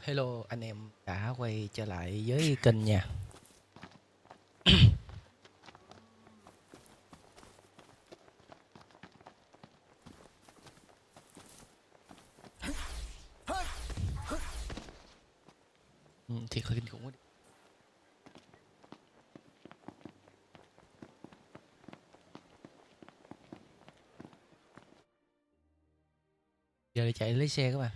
Hello anh em đã quay trở lại với kênh nha. Thiệt là kinh khủng quá. Giờ đi chạy lấy xe các bạn.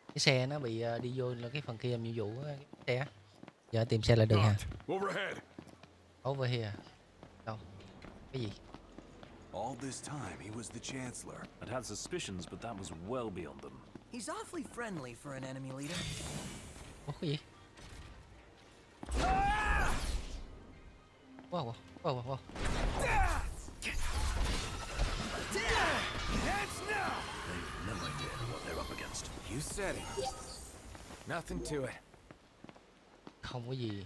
Cái xe nó bị đi vô là cái phần kia làm nhiệm vụ á, cái xe á. Giờ tìm xe là được ha. Over here. Đâu? Cái gì? All this time he was the Chancellor. I'd had suspicions, but that was well beyond them. He's awfully friendly for an enemy leader. Ủa cái gì? Wow, wow, wow. They've no idea what they're up against. You said it. Nothing to it. Không có gì.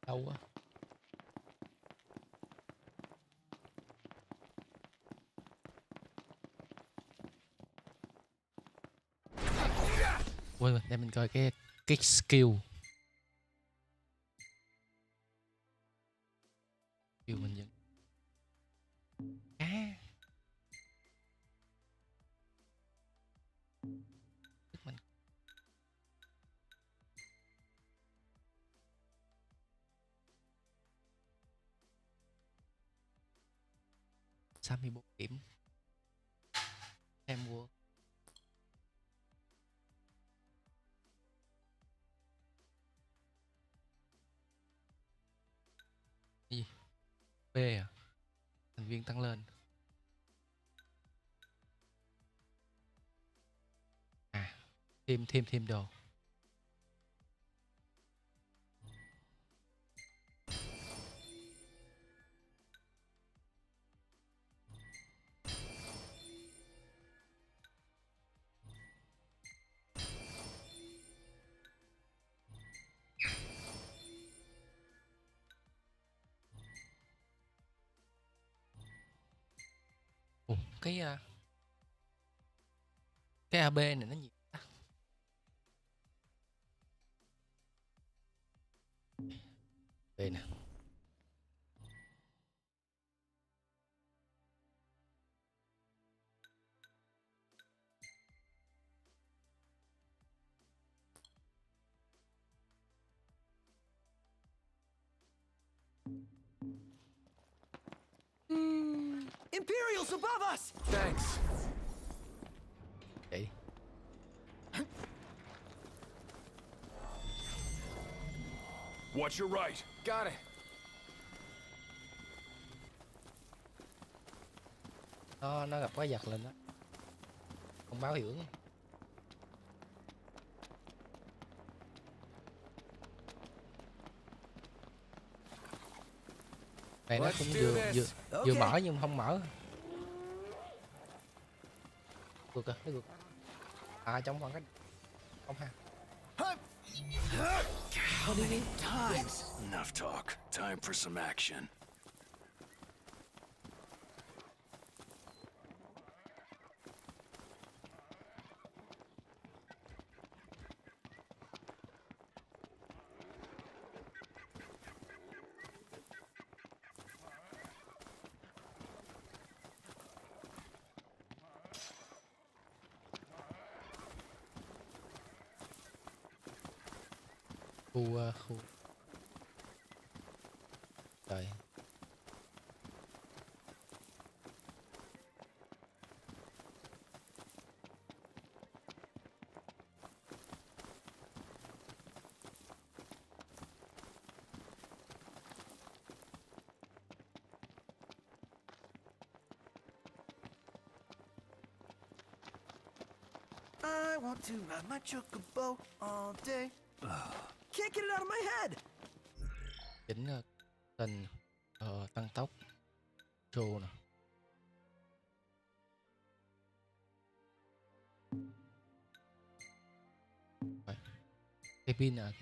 Đâu quá. Quên để mình coi cái skill. Skill mình vẫn mình 64 điểm. Em mua gì? B à? Thành viên tăng lên. À, thêm đồ. Ủa, cái AB này nó nhiều ta? Đây nè. Imperials above us! Thanks. Vậy. Watch your right. Got it. Nó gặp quái vật lên đó. Không báo hiệu ứng. Này nó cũng vừa mở nhưng không mở. Ngược à, nó ngược. À trong khoảng cách không ha. How many times? Enough talk. Time for some action. Khu trời. I want to ride my chocobo all day. Can't get it out of my head. Chỉnh tình tăng tốc show nè. Cái pin à?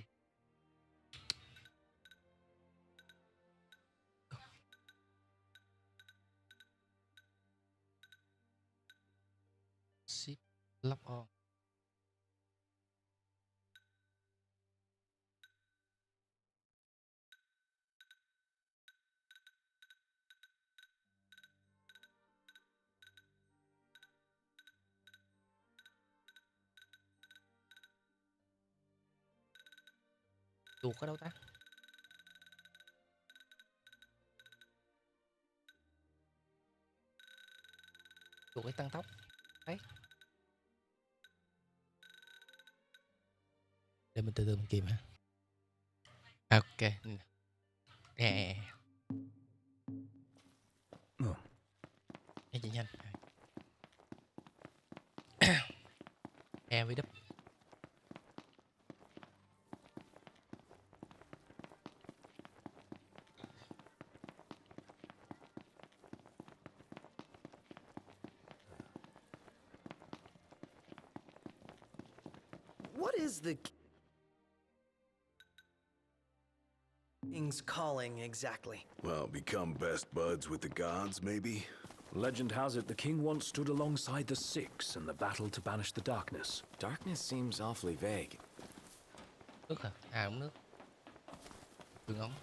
Ship lock on. Chuột ở đâu ta? Chuột cái tăng tốc. Đấy. Để mình từ từ mình kìm hả? Ok. Nè. Nhanh nhanh. Em với đúp. What is the king's calling exactly? Well, become best buds with the gods, maybe? Legend has it the king once stood alongside the Six in the battle to banish the darkness. Darkness seems awfully vague. Nước hả? À uống nước. Đường ống.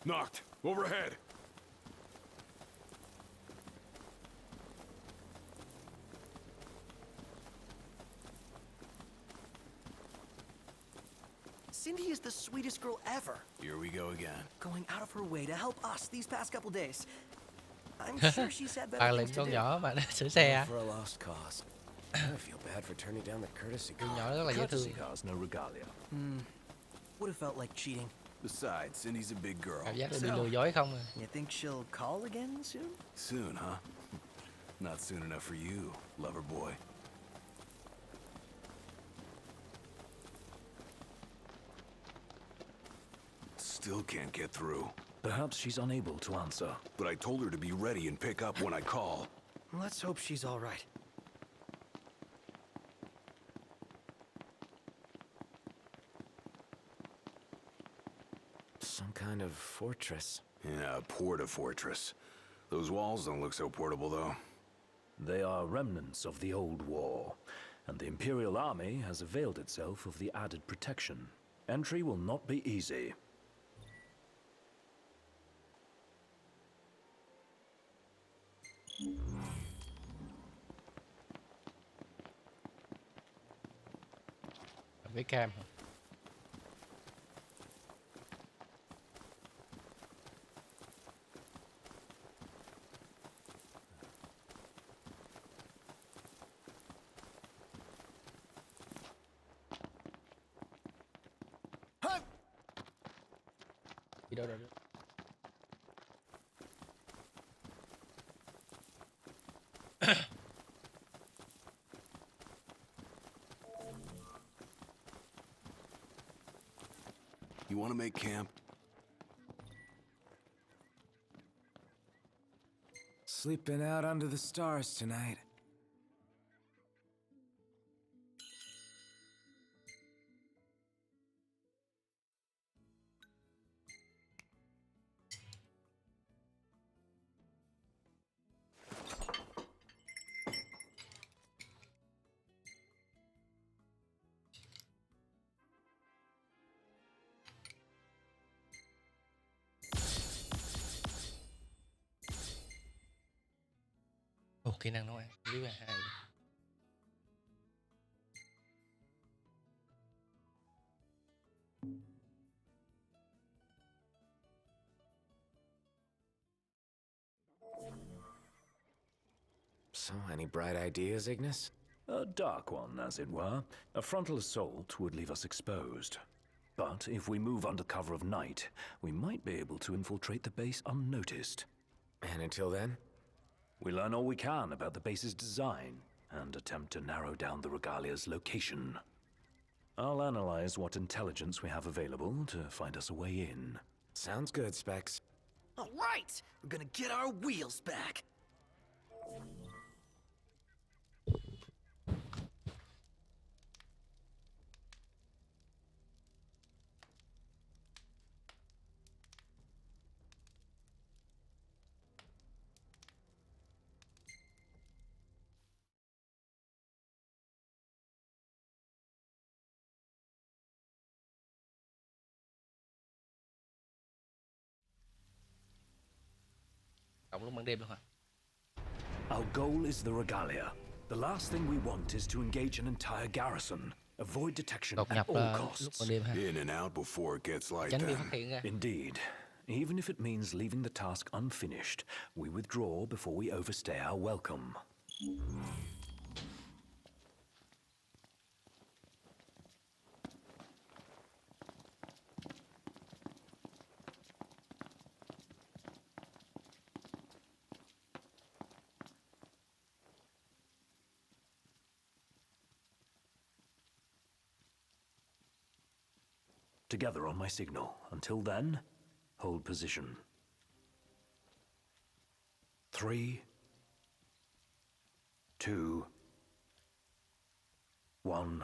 Knocked. Overhead. Cindy is the sweetest girl ever. Here we go again. Going out of her way to help us these past couple days. I'm sure she's had better Bạn là things to con do. nhỏ mà sửa xe. For a lost cause. I feel bad for turning down the courtesy Con call. nhỏ rất là dễ thương. Courtesy cars, no regalia. Would have felt like cheating. Besides, Cindy's a big girl. Cảm giác là bị lừa dối không à. You think she'll call again soon? Soon, huh? Not soon enough for you, lover boy. Still can't get through. Perhaps she's unable to answer. But I told her to be ready and pick up when I call. Let's hope she's all right. Some kind of fortress. Yeah, a porta-fortress. Those walls don't look so portable, though. They are remnants of the old war, and the Imperial Army has availed itself of the added protection. Entry will not be easy. Với cam hả? Đi đâu đâu. You want to make camp? Sleeping out under the stars tonight. Ồ, kỹ năng nấu ăn. Lý về 2. So, any bright ideas, Ignis? A dark one, as it were. A frontal assault would leave us exposed. But if we move under cover of night, we might be able to infiltrate the base unnoticed. And until then? We learn all we can about the base's design, and attempt to narrow down the regalia's location. I'll analyze what intelligence we have available to find us a way in. Sounds good, Specs. All right, we're gonna get our wheels back. Cộng lúc ban đêm luôn hả? Our goal is the regalia. The last thing we want is to engage an entire garrison. Avoid detection Đột at nhập all lúc costs. ban đêm ha. In and out before it gets light Tránh bị then. phát hiện ra. Indeed. Even if it means leaving the task unfinished, we withdraw before we overstay our welcome. Together on my signal. Until then, hold position. 3, 2, 1.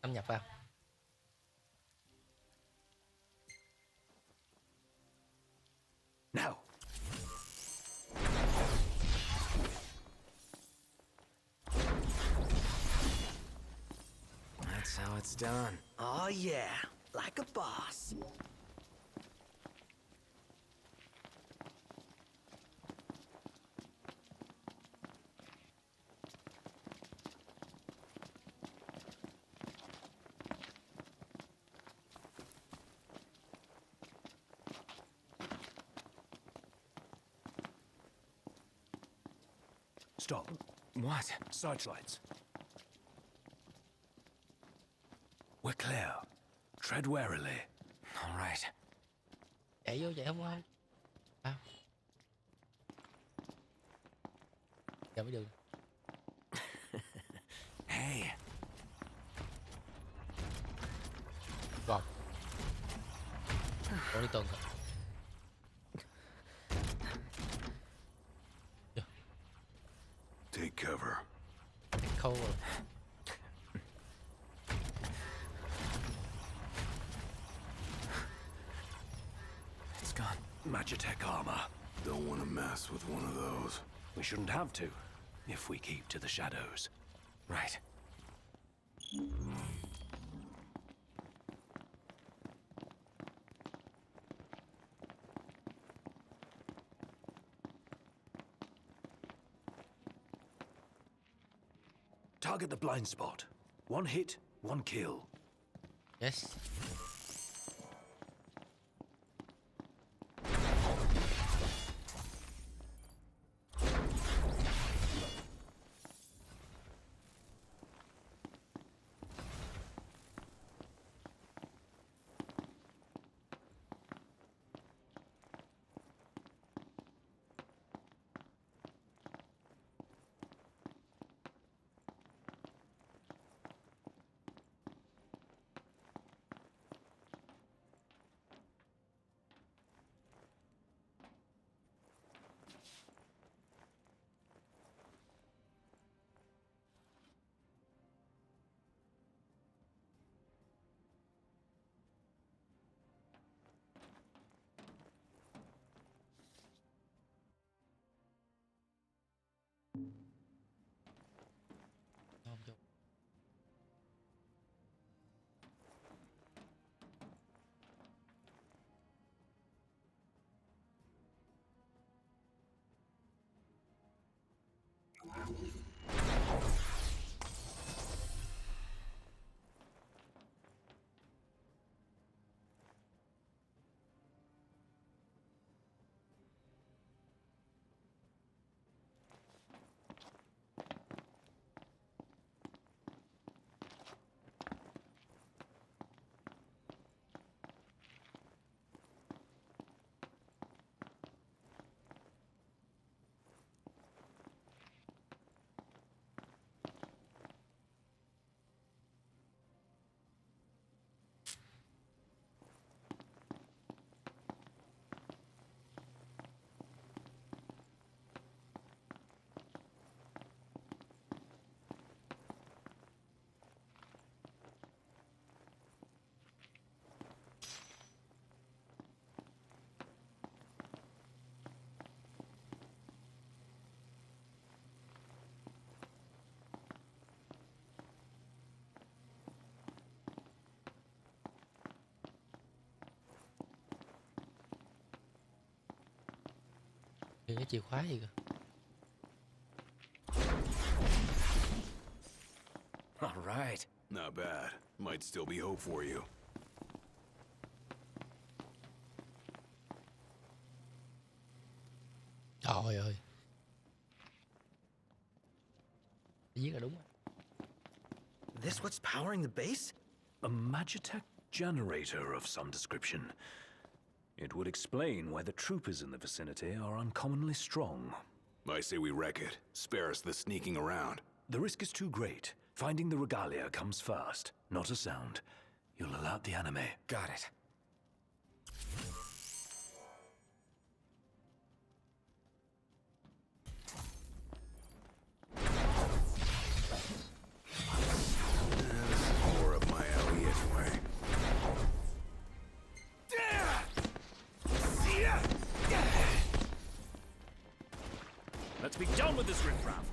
Xâm nhập vào. Now! That's how it's done. Oh yeah, like a boss. Stop. What? Searchlights. We're clear. Tread warily. All right. Chạy vô chạy không không. Sao? Giờ mới được. Hey. Gọt. Ủa đi tuần rồi. Take cover. Khâu rồi. It's gone. Magitech armor. Don't want to mess with one of those. We shouldn't have to, if we keep to the shadows. Right. Target the blind spot. One hit, one kill. Yes. Không cho. Thì cái chìa khóa gì cơ? All right. Not bad. Might still be hope for you. Trời ơi. Viết là đúng rồi. This what's powering the base? A Magitech generator of some description. It would explain why the troopers in the vicinity are uncommonly strong. I say we wreck it. Spare us the sneaking around. The risk is too great. Finding the regalia comes first, not a sound. You'll alert the enemy. Got it. More up my alley anyway. Let's be done with this riffraff.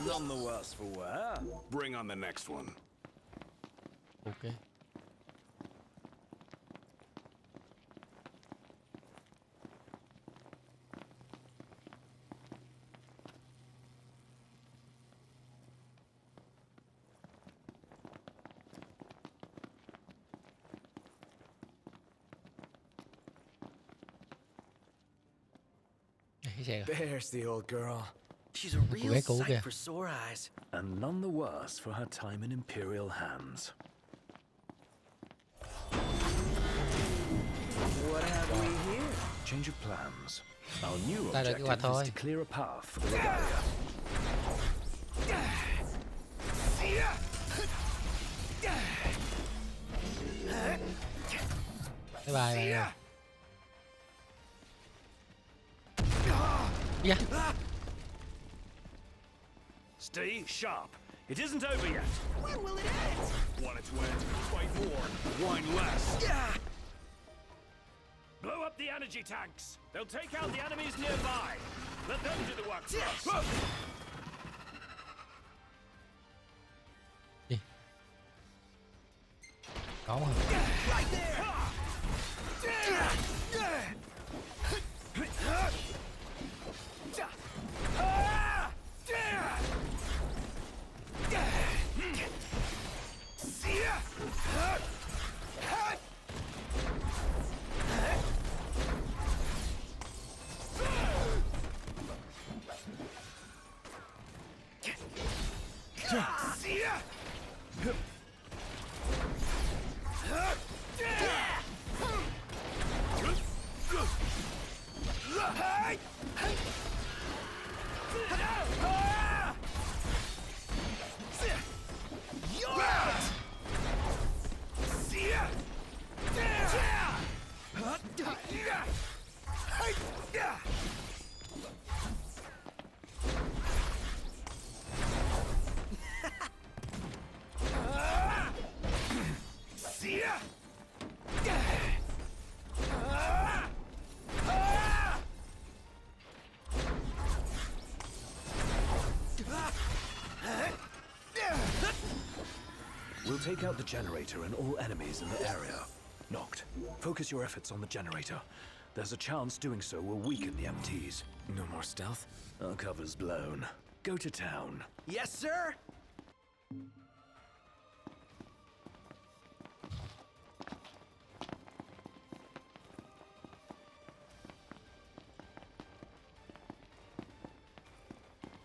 None the worse for wear. Bring on the next one. Ok. Cái xe kìa. There's the old girl. She's a real bé cũ kìa. sight for sore eyes. And none the worse for her time in Imperial hands. What have we here? Change of plans. Our new Đây là cái quạt objective thôi. is to clear a path for the regalia. Bye bye bạn ơi. Yeah. Stay sharp. It isn't over yet. When will it end? Want it to end? Fight more. Whine less. Yeah. Blow up the energy tanks. They'll take out the enemies nearby. Let them do the work Yes. first. Có không? Right there. We'll take out the generator and all enemies in the area. Noct, focus your efforts on the generator. There's a chance doing so will weaken the MTs. No more stealth? Our cover's blown. Go to town. Yes, sir.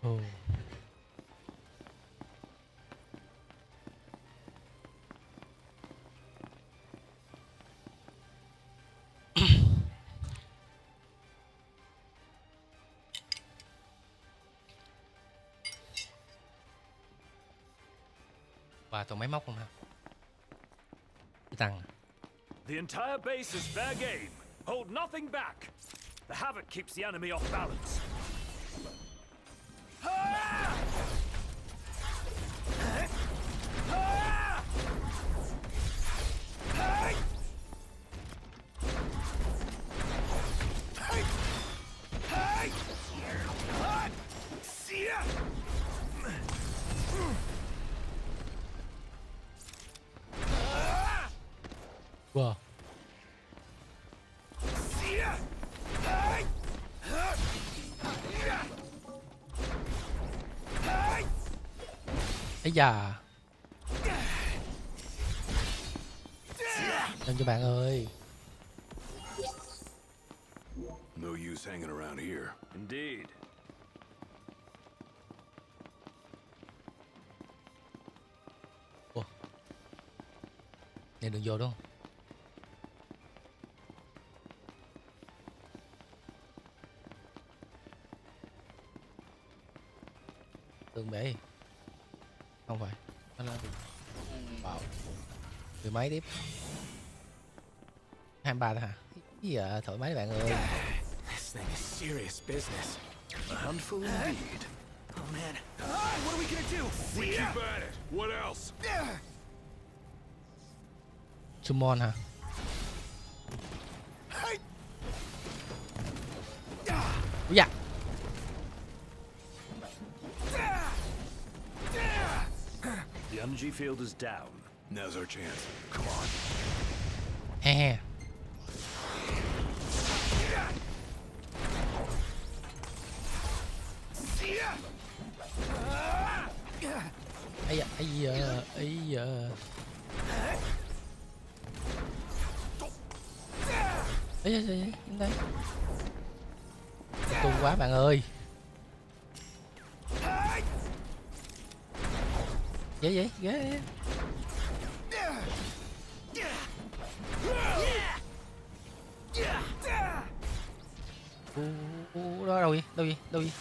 Ồ. Và toàn máy móc không hả? Cái tăng. The entire base is fair game. Hold nothing back. The havoc keeps the enemy off balance. Wow. Ấy da. Lên cho bạn ơi. No use hanging around here. Indeed. Ủa. Này đừng vô đúng không? Tường bể. Không phải. Nó là vào. Mười mấy tiếp. 23 thôi hả? Cái giờ thoải mái bạn ơi. This thing is serious business. A handful indeed. Oh man. What are we gonna do? We keep at it. What else? Summon hả? Úi da. The energy field is down. Now's our chance. Come on. He he. Ấy da, ấy da, ấy da. Ấy da, đến đây. Tung quá bạn ơi. Ghê. Đó đâu gì? Trời.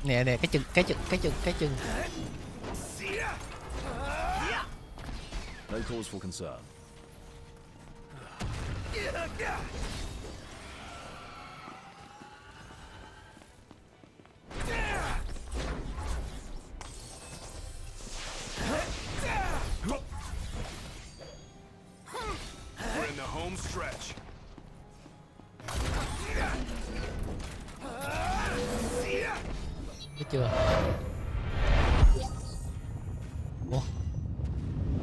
Nè, cái chừng. No cause for concern. We're in the home stretch. Thấy chưa? Ủa?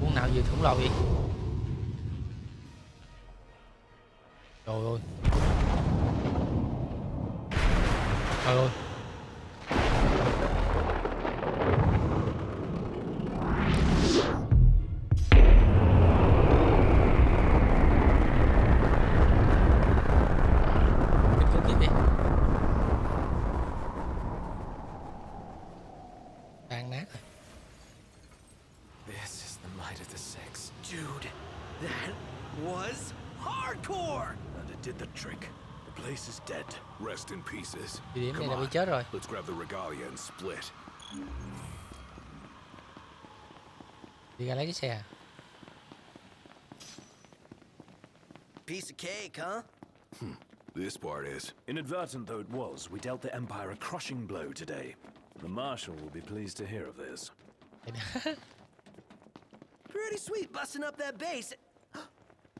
Con nào vừa khổng lồ vậy? Trời ơi. Trời ơi. This is the might of the six. Dude, that was hardcore. And it did the trick. The place is dead. Rest in pieces. Địa điểm này Come là bị on. chết rồi. Let's grab the regalia and split. Đi ra lấy cái xe. Piece of cake, huh? This part is. Inadvertent though it was, we dealt the Empire a crushing blow today. The Marshal will be pleased to hear of this. Pretty sweet busting up that base.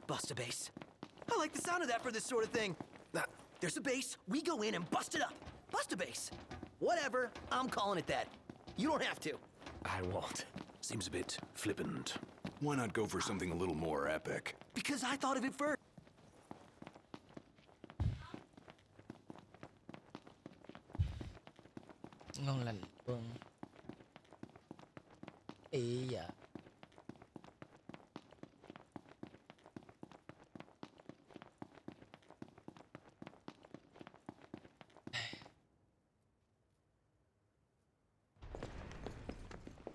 Bust a base. I like the sound of that for this sort of thing. There's a base, we go in and bust it up. Bust a base. Whatever, I'm calling it that. You don't have to. I won't. Seems a bit flippant. Why not go for something a little more epic? Because I thought of it first. Ngon lành Quân. Ý dạ.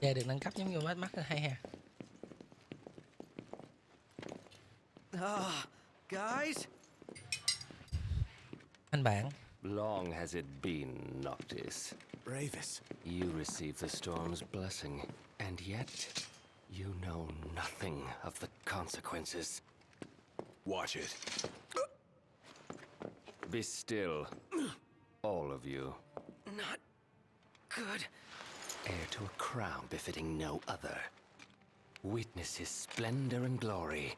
Xe được nâng cấp giống như mắt hay ha. Guys? Anh bạn. Long has it been, Noctis? Bravest. You received the storm's blessing, and yet you know nothing of the consequences. Watch it. Be still, all of you. Not good. Heir to a crown befitting no other. Witness his splendor and glory.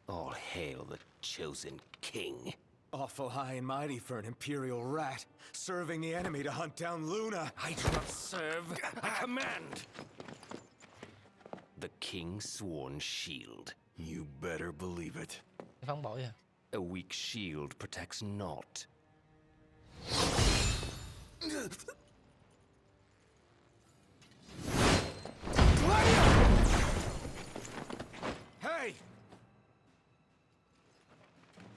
All hail the chosen king. Awful high and mighty for an Imperial rat, serving the enemy to hunt down Luna. I do not serve, I command! The king's sworn shield. You better believe it. Phóng bội à? A weak shield protects not. Hey!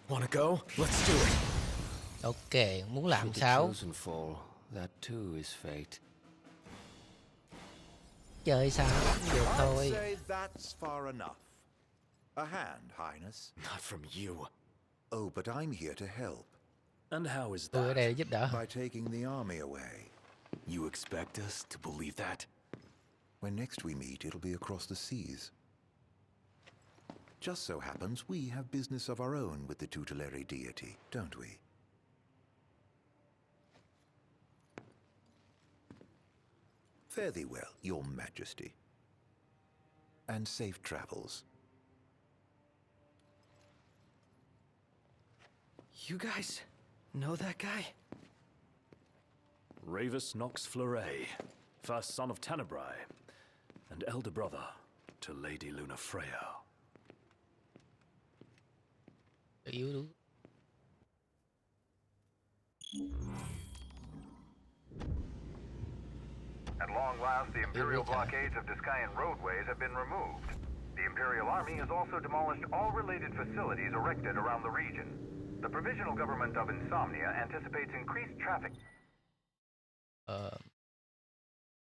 Wanna go? Let's do it. Ok, muốn làm Should the sao? chosen fall, that too is fate. Chơi sao cũng được I'd thôi. say that's far enough. A hand, Highness. Not from you. Oh, but I'm here to help. And how is Tôi ở that? đây để giúp đỡ. By taking the army away. You expect us to believe that? When next we meet, it'll be across the seas. Just so happens we have business of our own with the tutelary deity, don't we? Fare thee well, your majesty. And safe travels. You guys know that guy? Ravus Nox Fleuret, first son of Tenebrae, and elder brother to Lady Lunafreya. Yếu đúng. At long last, the Imperial blockades of Discayan roadways have been removed. The Imperial Army has also demolished all related facilities erected around the region. The Provisional Government of Insomnia anticipates increased traffic.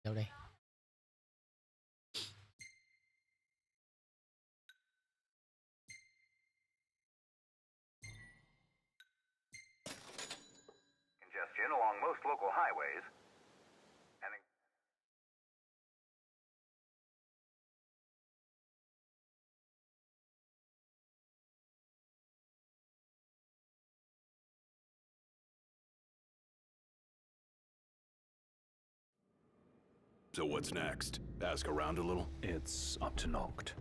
Đâu đây? Congestion along most local highways. And So what's next? Ask around a little? It's up to Noct.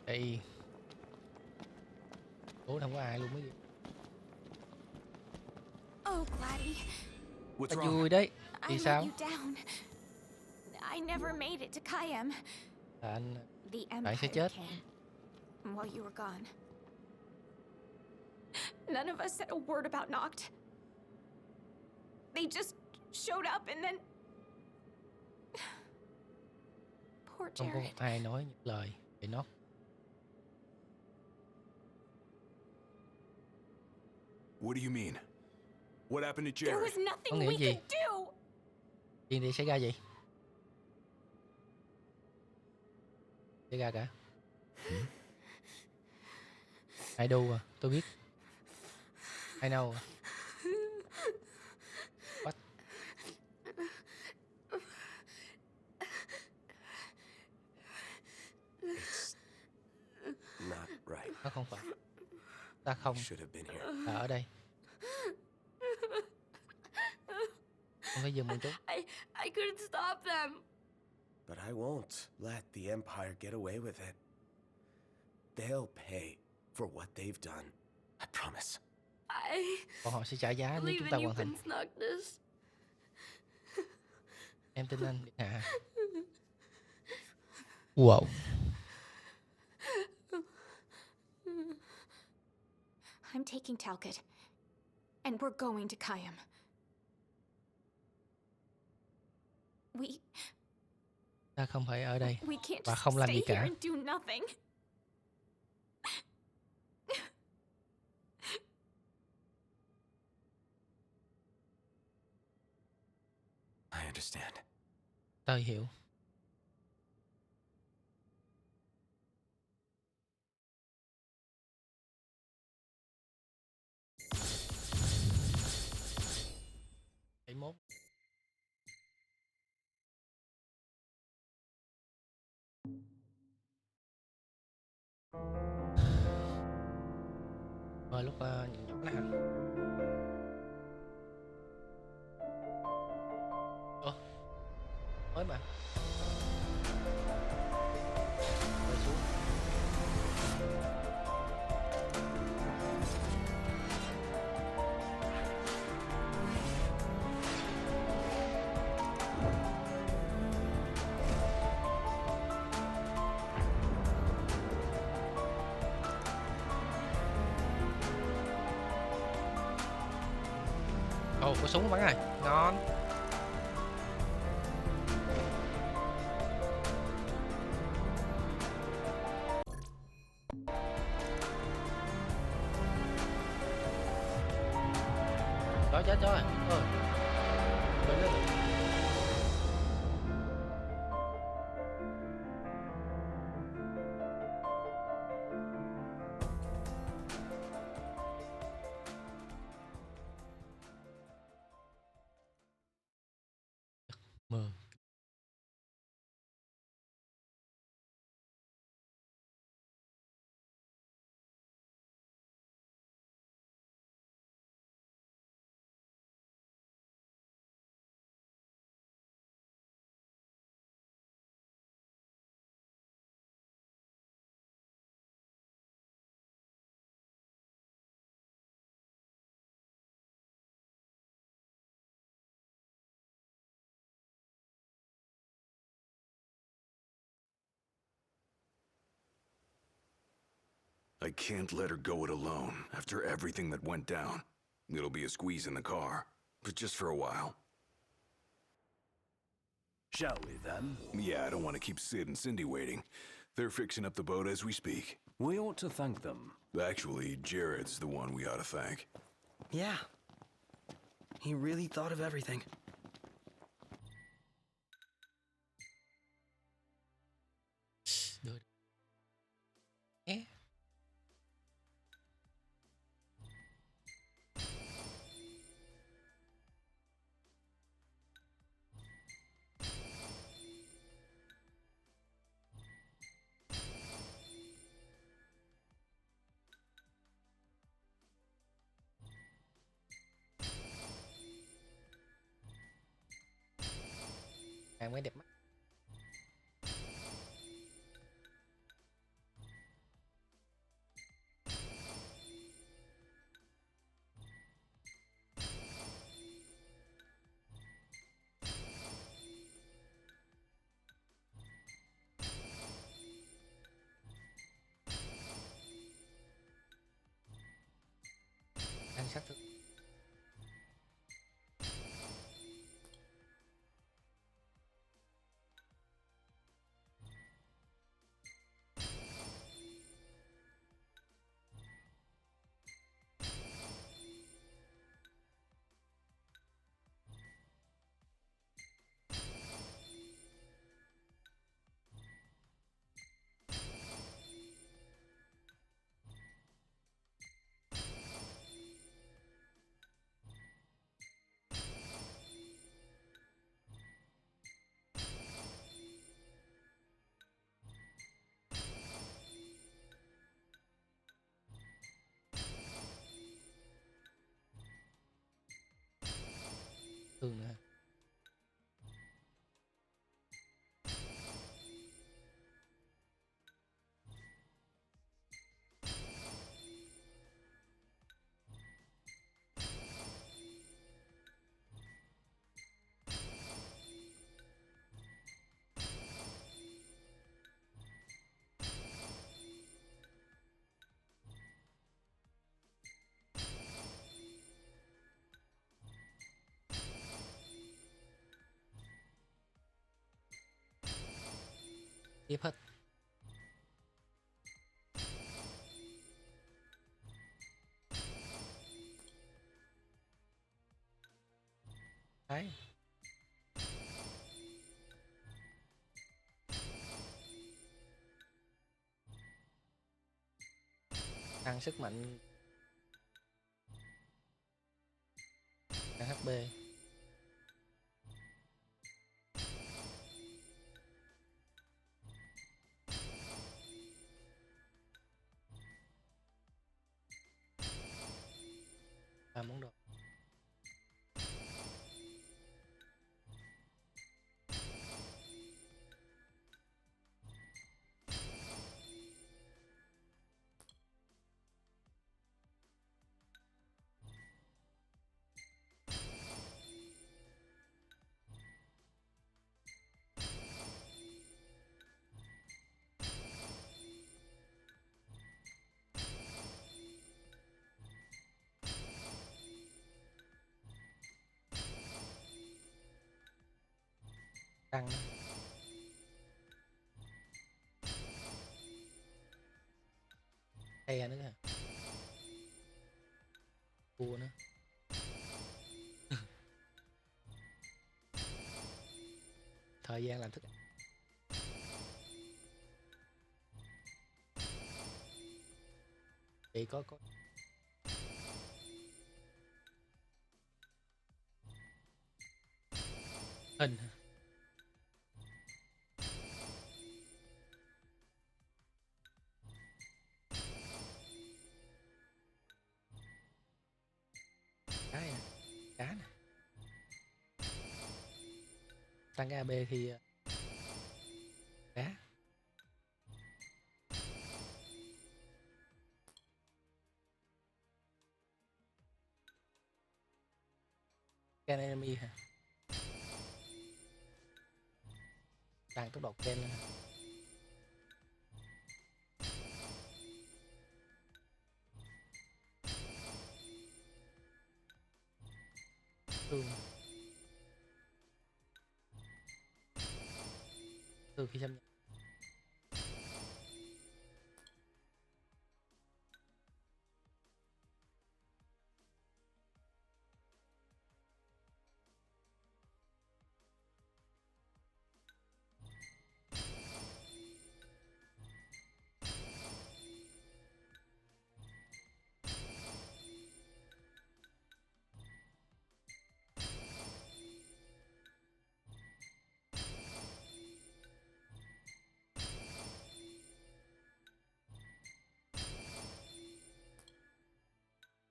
Đây. Ủa không có ai luôn mấy gì. Oh, Gladdy. What's Vui wrong? đấy. I Vì let sao? you down. I never made it to Kayam. Là anh The Bạn sẽ Empire chết. came while you were gone. None of us said a word about Noct. They just showed up and then... Poor không có Jared. một ai nói những lời về nó. What do you mean? What happened to There Jared? was nothing Có nghĩa we gì? could do. Chuyện gì xảy ra vậy? Xảy ra cả. I do à, tôi biết. I know à. What? Not right. Nó không phải. Ta không Should have been here. là ở đây. Không phải dừng một chút. I couldn't stop them. But I won't let the Empire get away with it. They'll pay for what they've done. I promise. Bọn họ sẽ trả giá nếu Believe chúng in ta you, hoàn thành. Prince Noctis. Em tin anh Điện Hạ. Wow. I'm taking Talcott, and we're going to Kayam. Ta không phải ở đây We can't và just không làm stay gì here cả. and do nothing. I understand. Tôi hiểu. Rồi lúc nhỏ là ủa mới mà rồi xuống. Ồ, có súng bắn rồi, ngon. Chết rồi. Quên nữa. Mơ. I can't let her go it alone after everything that went down. It'll be a squeeze in the car, but just for a while. Shall we then? Yeah, I don't want to keep Sid and Cindy waiting. They're fixing up the boat as we speak. We ought to thank them. Actually, Jared's the one we ought to thank. Yeah. He really thought of everything. Được. Ê. Càng mới đẹp mắt. Ăn sắc thực. Tương nữa. Tiếp hết. Đấy. Tăng sức mạnh. Tăng HP. món đồ. Tăng xe nữa kìa, cua nữa. Thời gian làm thức ăn. Chị có hình hả? Cái nè, cá nè. Tăng cái AB khi cá. Can enemy hả? Tăng tốc độ can hả? Tương. Từ khi xâm nhập.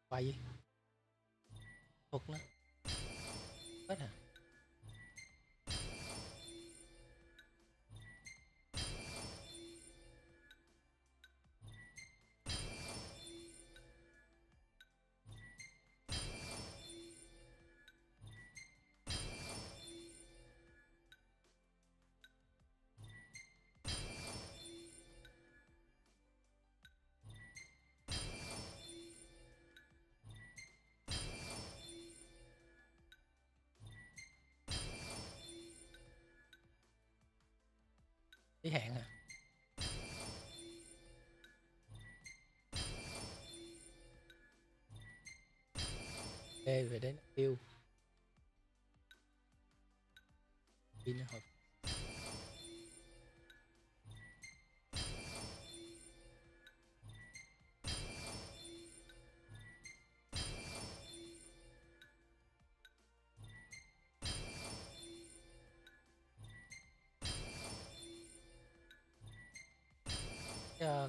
Quay gì? Thụt nữa. Hết hả? Ý hạn hả? Ok, về đến yêu. Pin nó hợp.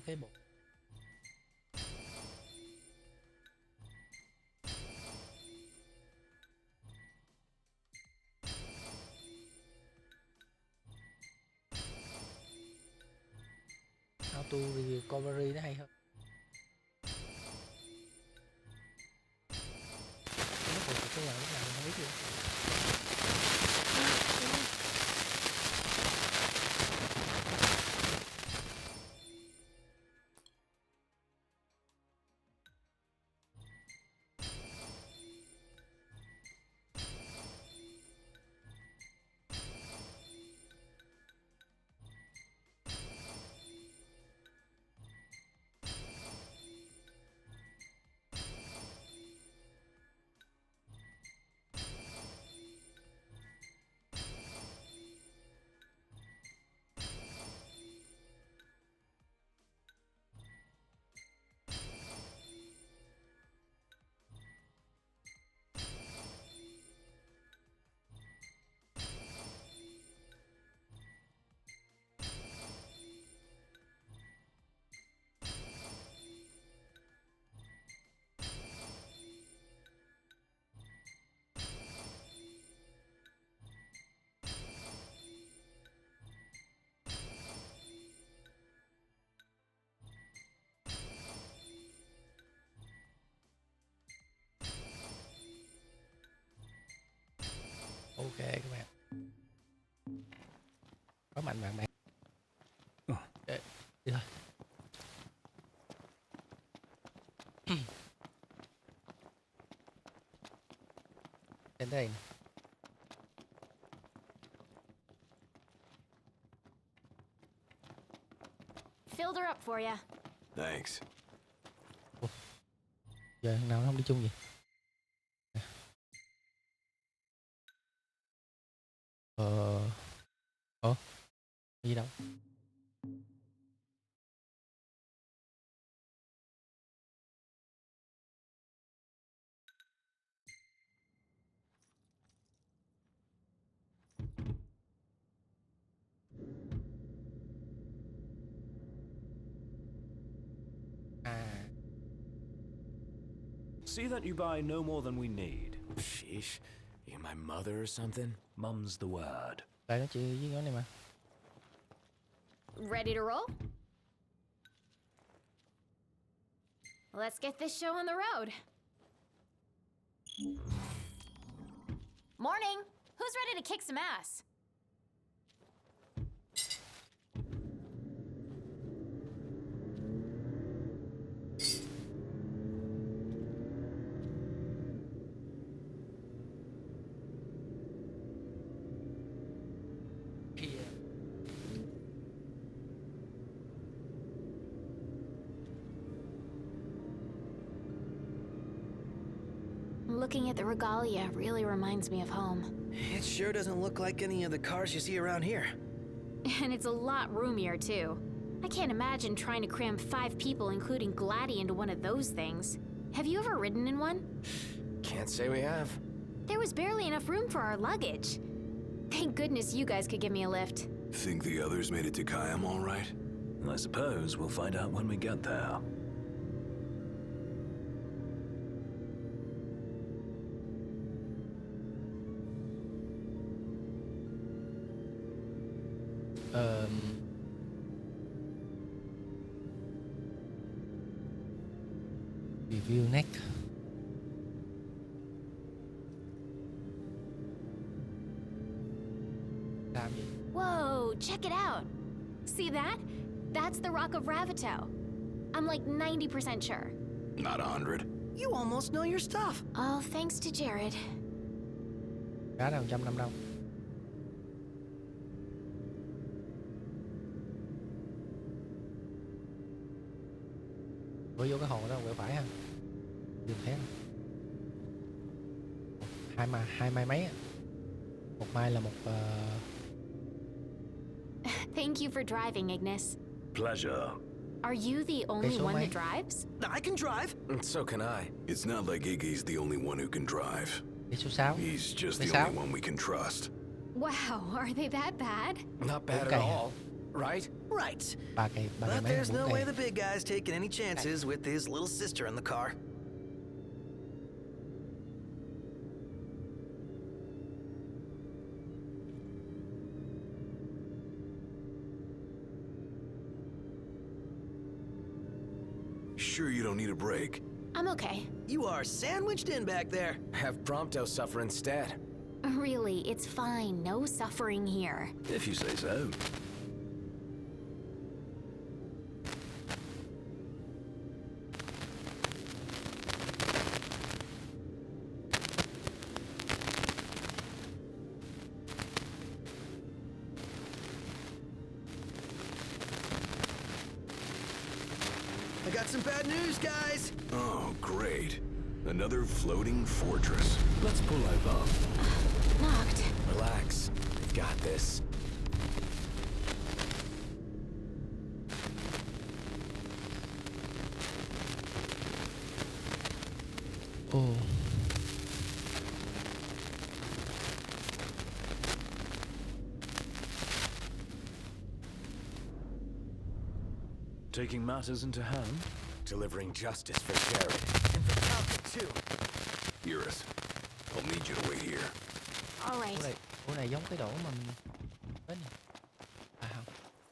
Cái bộ auto recovery nó hay hơn. Cái nào lúc nào mình không biết luôn. mạnh bạn bè. Đi thôi. Đến đây này. Filled her up for you. Thanks. Giờ thằng nào nó không đi chung gì. Gì đâu. See that you buy no more than we need. Sheesh. You my mother or something? Mum's the word. Đây nó chuyện với nó này mà. Ready to roll? Let's get this show on the road. Morning. Who's ready to kick some ass? Looking at the regalia really reminds me of home. It sure doesn't look like any of the cars you see around here. And it's a lot roomier, too. I can't imagine trying to cram 5 people, including Gladdy, into one of those things. Have you ever ridden in one? Can't say we have. There was barely enough room for our luggage. Thank goodness you guys could give me a lift. Think the others made it to Kayam all right? I suppose we'll find out when we get there. Review next. Làm gì? Whoa, check it out. See that? That's the Rock of Ravito. I'm like 90% sure. Not 100. You almost know your stuff. All thanks to Jared. Giá là 100 năm đâu. Vừa vô cái hồ đó quẹo phải ha. Đường thế. Hai mai mấy á. Một mai là một Thank you for driving, Ignis. Pleasure. Are you the only số one mấy? that drives? I can drive. So can I. It's not like Iggy's the only one who can drive. Đi số 6. He's just Số the 6. only one we can trust. Wow, are they that bad? Not bad at Okay. all, right? Right. Ba cây But mấy, there's no 4 way cây. the big guy's taking any chances with his little sister in the car. Sure you don't need a break? I'm okay. You are sandwiched in back there. Have Prompto suffer instead. Really, it's fine. No suffering here. If you say so. I got some bad news, guys. Oh, great. Another floating fortress. Let's pull over. Knocked. Relax. We've got this. Ồ. Taking matters into hand? Delivering justice for Jared. And for Falcon, too. Iris, I'll need you to wait here. All right. Chỗ này giống cái đổ mà mình đến. À không.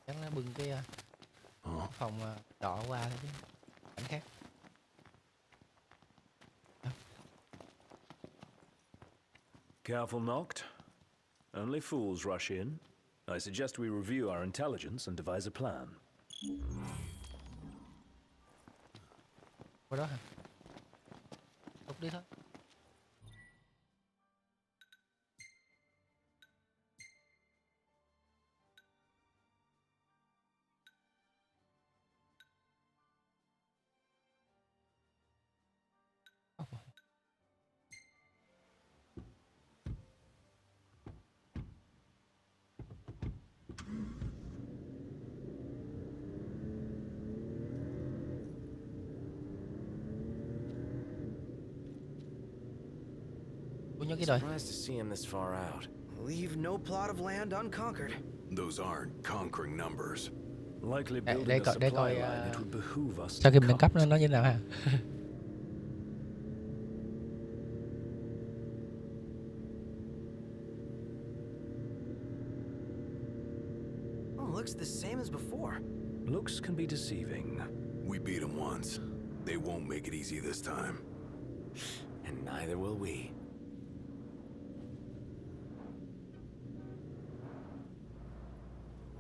Chắc nó bưng cái phòng đỏ qua thôi chứ. Cảnh khác. Careful, Noct. Only fools rush in. I suggest we review our intelligence and devise a plan. Qua đó hả? Lúc đi thôi. Tôi nhớ cái đời. Surprised to see him this far out. Leave no plot of land unconquered. Those aren't conquering numbers. Likely Để building a coi supply coi line, it would behoove us sau khi to mình nâng cấp cut. nó như thế nào ha. Oh, looks the same as before. Looks can be deceiving. We beat them once. They won't make it easy this time. And neither will we.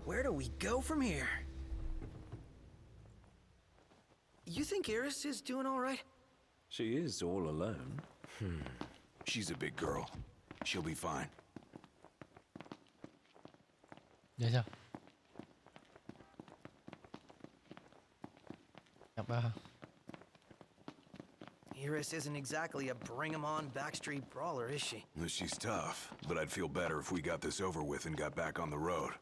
Where do we go from here? You think Iris is doing all right? She is all alone. She's a big girl. She'll be fine. Vậy sao? Gặp ba hả? Iris isn't exactly a bring-em-on backstreet brawler, is she? Well, she's tough, but I'd feel better if we got this over with and got back on the road.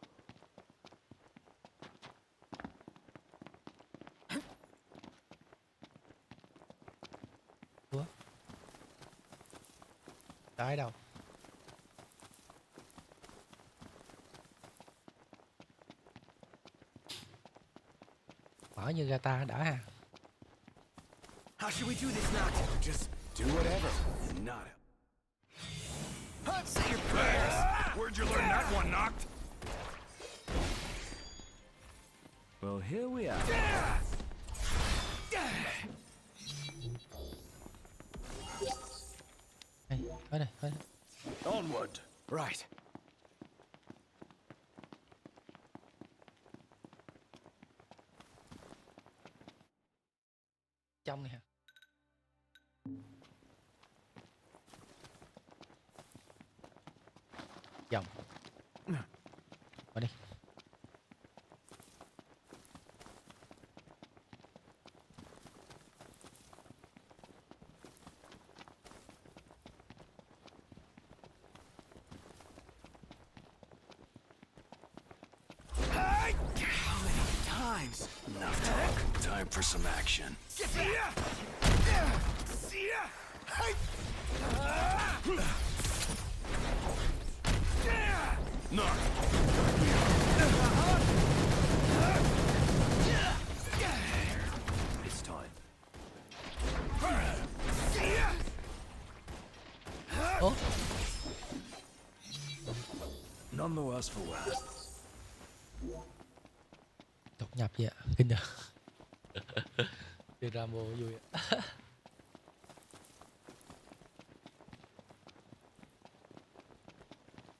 Ủa? Trái đâu? Mở như gata đã ha. How should we do this, Noct? Just do whatever. Not Say your prayers. Where'd you learn that one, Noct? Well, here we are. Đây, ở đây, ở đây. Onward. Right. Trong này hả? Dòng. Vào đi. Times. Enough talk. Time for some action. Noct! It's time. Ủa? None the worse for wear. Đột nhập vậy ạ? Kinh nhờ. Đi Rambo vui ạ.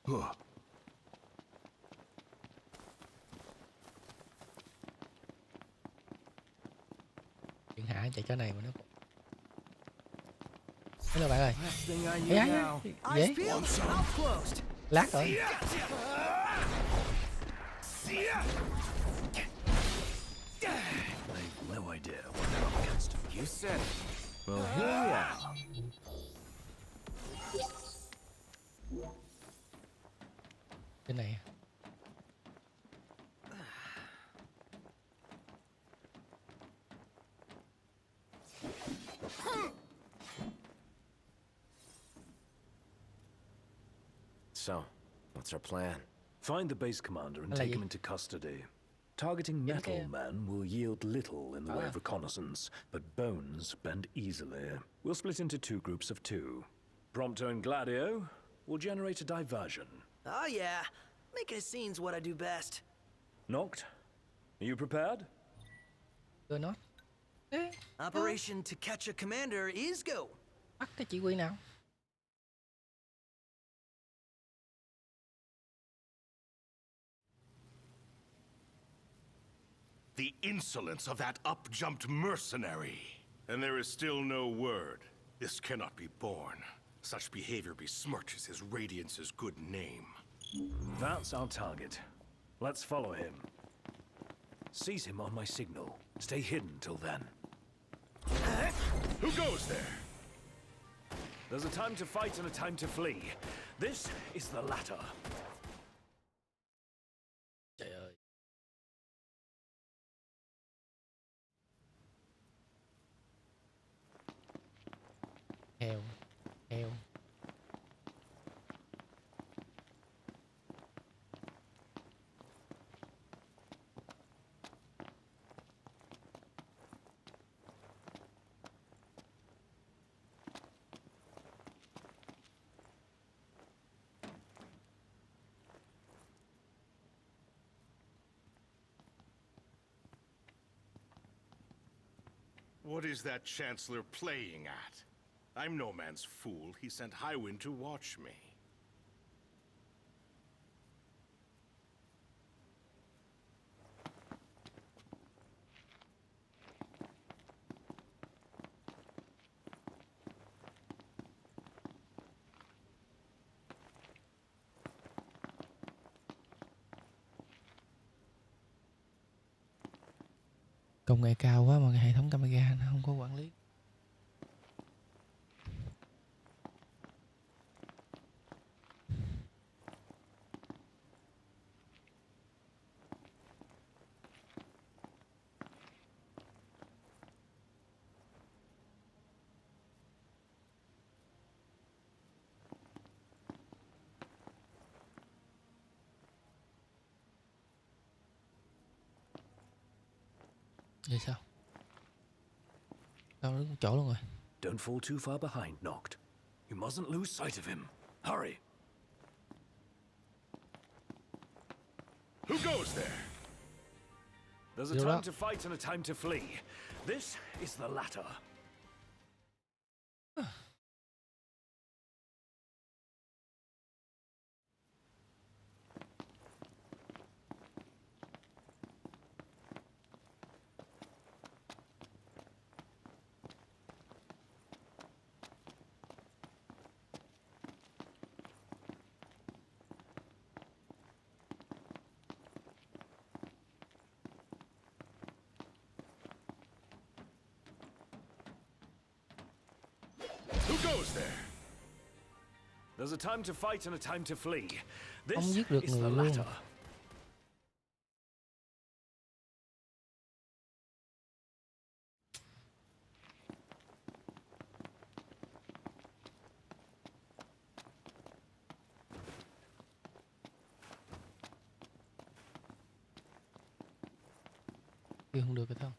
Huh. Chuyện hạ chạy chỗ này mà nó. Hello bạn ơi. Last thing I Ê, need ai, now. dễ. Eyes peeled, mouth closed. Lát rồi. They've no idea what they're up against. You said it. Well, here we are. Cái này. So, what's our plan? Find the base commander and Là take gì? him into custody. Targeting Dạ, metal ok. men will yield little in the way of reconnaissance, but bones bend easily. We'll split into two groups of two. Prompto and Gladio will generate a diversion. Oh yeah, making a scene's what I do best. Noct, are you prepared? Đưa nó. Ê, Operation to catch a commander is go. bắt cái chỉ huy nào? The insolence of that up-jumped mercenary. And there is still no word. This cannot be borne. Such behavior besmirches his Radiance's good name. That's our target. Let's follow him. Seize him on my signal. Stay hidden till then. Who goes there? There's a time to fight and a time to flee. This is the latter. Trời ơi. Heo. Heo. What is that Chancellor playing at? I'm no man's fool. He sent Highwind to watch me. Công nghệ cao quá mà hệ thống camera nó không có quản lý. Vậy sao? Sao nó đứng một chỗ luôn rồi? Don't fall too far behind, Noct. You mustn't lose sight of him. Hurry. Who goes there? There's a time to fight and a time to flee. This is the latter. Who goes there? There's a time to fight and a time to flee. Không This giết được is the người luôn. latter. Kia không được rồi không?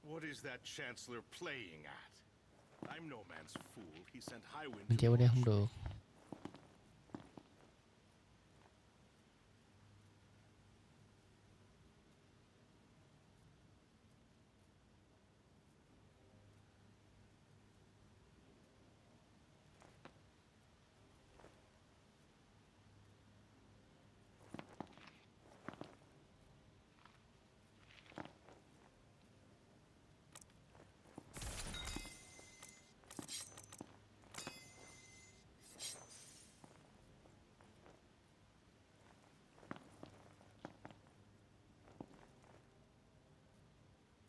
What is that Chancellor playing at? I'm no man's fool. He sent Highwind Mình to chạy qua đây watch không được.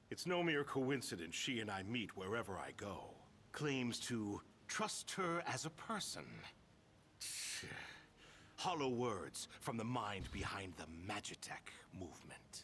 It's no mere coincidence she and I meet wherever I go. Claims to trust her as a person. Hollow words from the mind behind the Magitech movement.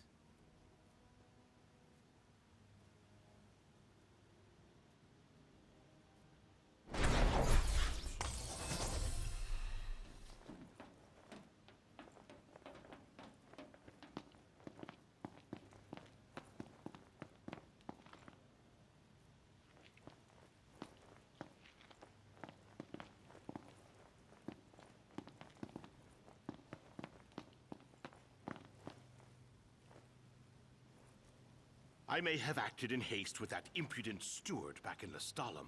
I may have acted in haste with that impudent steward back in Lestalem,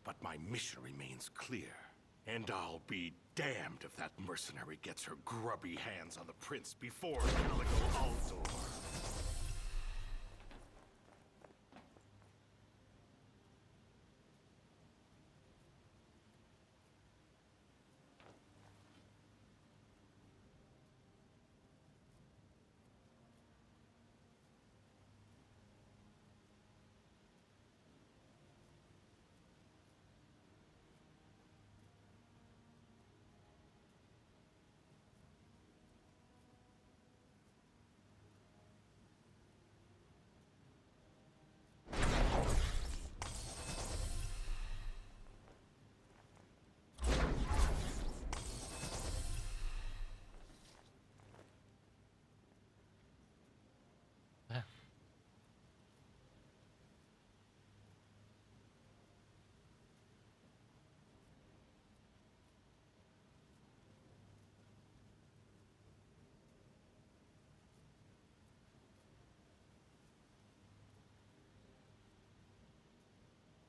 but my mission remains clear. And I'll be damned if that mercenary gets her grubby hands on the prince before Calico Alzor.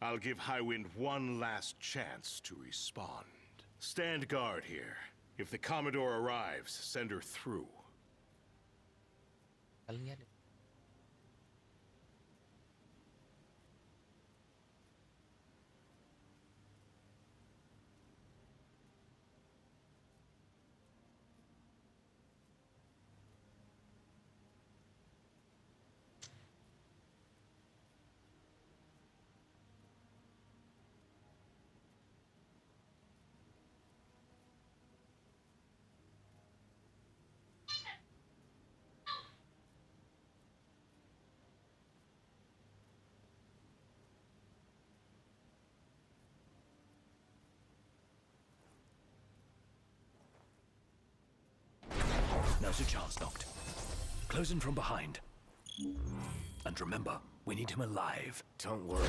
I'll give Highwind one last chance to respond. Stand guard here. If the Commodore arrives, send her through. Now's your chance, Noct. Close in from behind. And remember, we need him alive. Don't worry.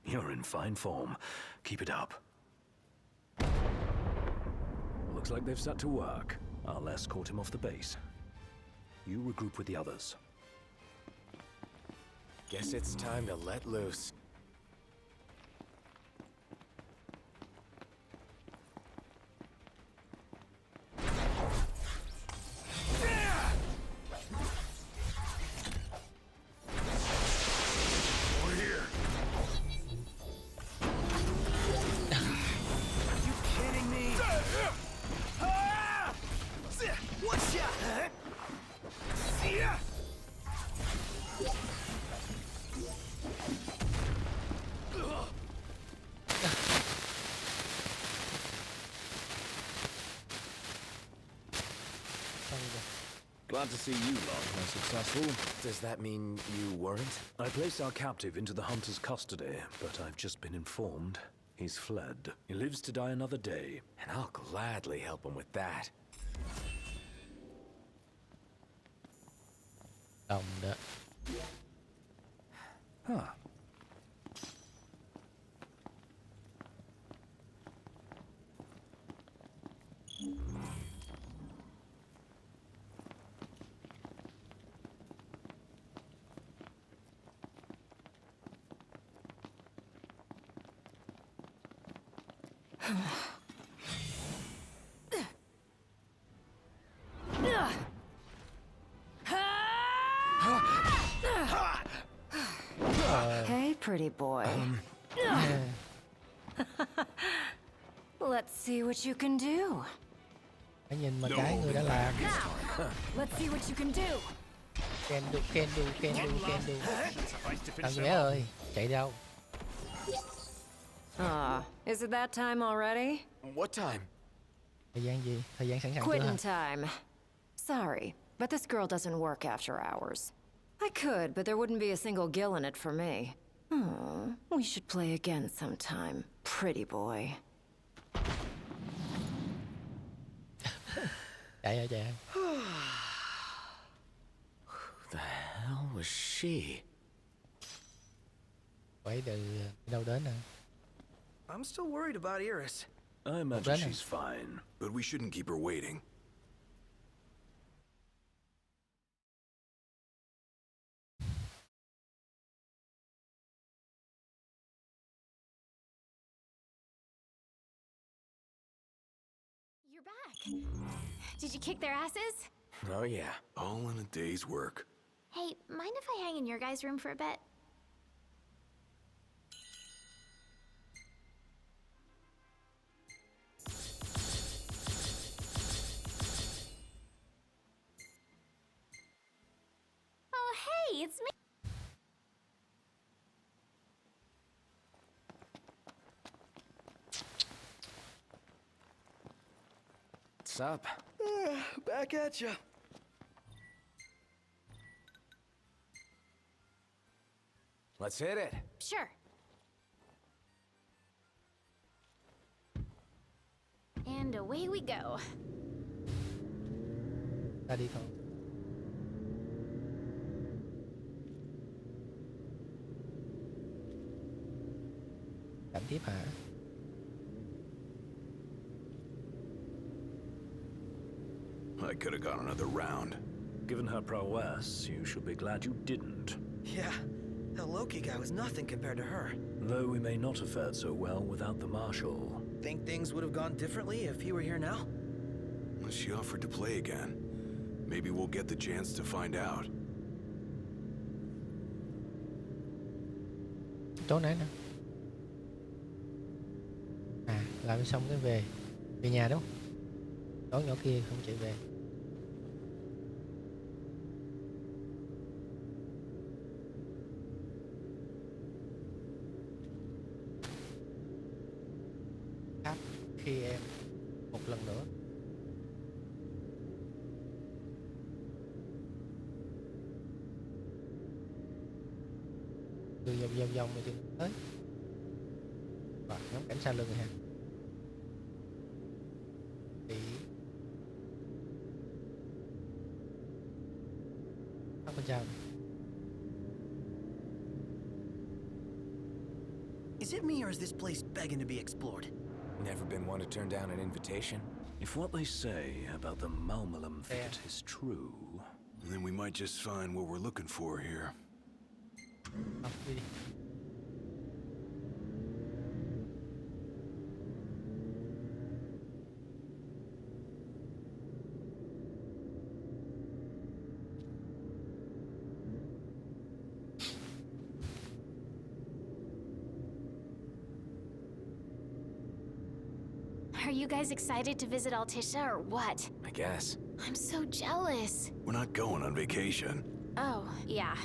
You're in fine form. Keep it up. Looks like they've set to work. I'll escort him off the base. You regroup with the others. Guess it's time to let loose. Glad to see you lot were successful. Does that mean you weren't? I placed our captive into the hunter's custody, but I've just been informed he's fled. He lives to die another day. And I'll gladly help him with that. Đồng đó. Huh. Hey, pretty boy. Let's see what you can do. Hãy nhìn mà cái người đã làm. Let's see what you can do. Can do. Thằng bé ơi, chạy đâu? Is it that time already? What time? Thời gian gì? Thời gian sẵn sàng chưa hả? Quitting time. Sorry, but this girl doesn't work after hours. I could, but there wouldn't be a single gill in it for me. We should play again sometime, pretty boy. Chạy. Who the hell was she? Quay từ đâu đến nè? I'm still worried about Iris. I imagine she's fine. But we shouldn't keep her waiting. You're back. Did you kick their asses? Oh, yeah. All in a day's work. Hey, mind if I hang in your guys' room for a bit? Oh, hey, it's me. What's up? Back at ya. Let's hit it. Sure. And away we go. Ta đi thôi. Cảm tiếp hả? I could have gone another round. Given her prowess, you should be glad you didn't. Yeah, that Loki guy was nothing compared to her. Though we may not have fared so well without the Marshal. Think things would have gone differently if he were here now? Well, she offered to play again. Maybe we'll get the chance to find out. Chỗ nãy nè. À, làm xong cái về nhà đúng không? Đó nhỏ kia không chạy về. Tháp khi em một lần nữa. Đưa vòng mà chừng tới. Và ngắm cảnh xa lưng rồi ha. Thì bên trong. Is it me or is this place begging to be explored? Never been one to turn down an invitation? If what they say about the Malmalum thicket is true, then we might just find what we're looking for here. Đi đi. Are you guys excited to visit Altisha or what? I guess. I'm so jealous. We're not going on vacation. Oh, yeah.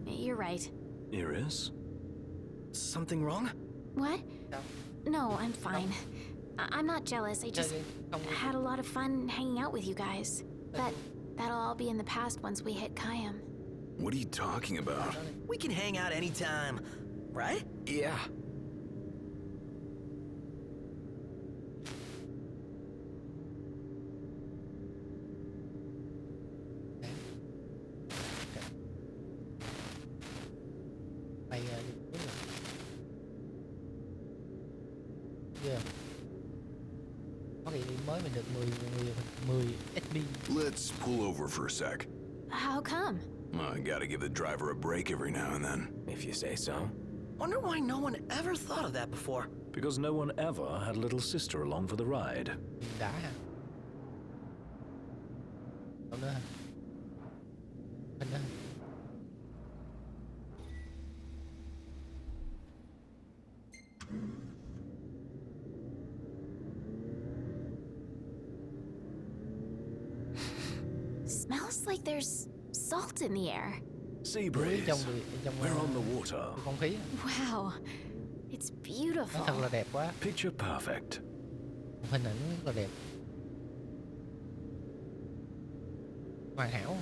You're right. Iris? Something wrong? What? No, I'm fine. I'm not jealous. I just had a lot of fun hanging out with you guys. But that'll all be in the past once we hit Kayam. What are you talking about? We can hang out anytime, right? Yeah. Mới mình được 10 SP. Let's pull over for a sec. How come? I gotta give the driver a break every now and then. If you say so. Wonder why no one ever thought of that before. Because no one ever had a little sister along for the ride. Đã hả? Đâu nữa hả? Bên đó hả? Smells like there's salt in the air. Sea breeze. We're on the water. Không khí. Wow, it's Nó beautiful. thật là đẹp quá. Picture perfect. Hình ảnh rất là đẹp. Hoàn hảo.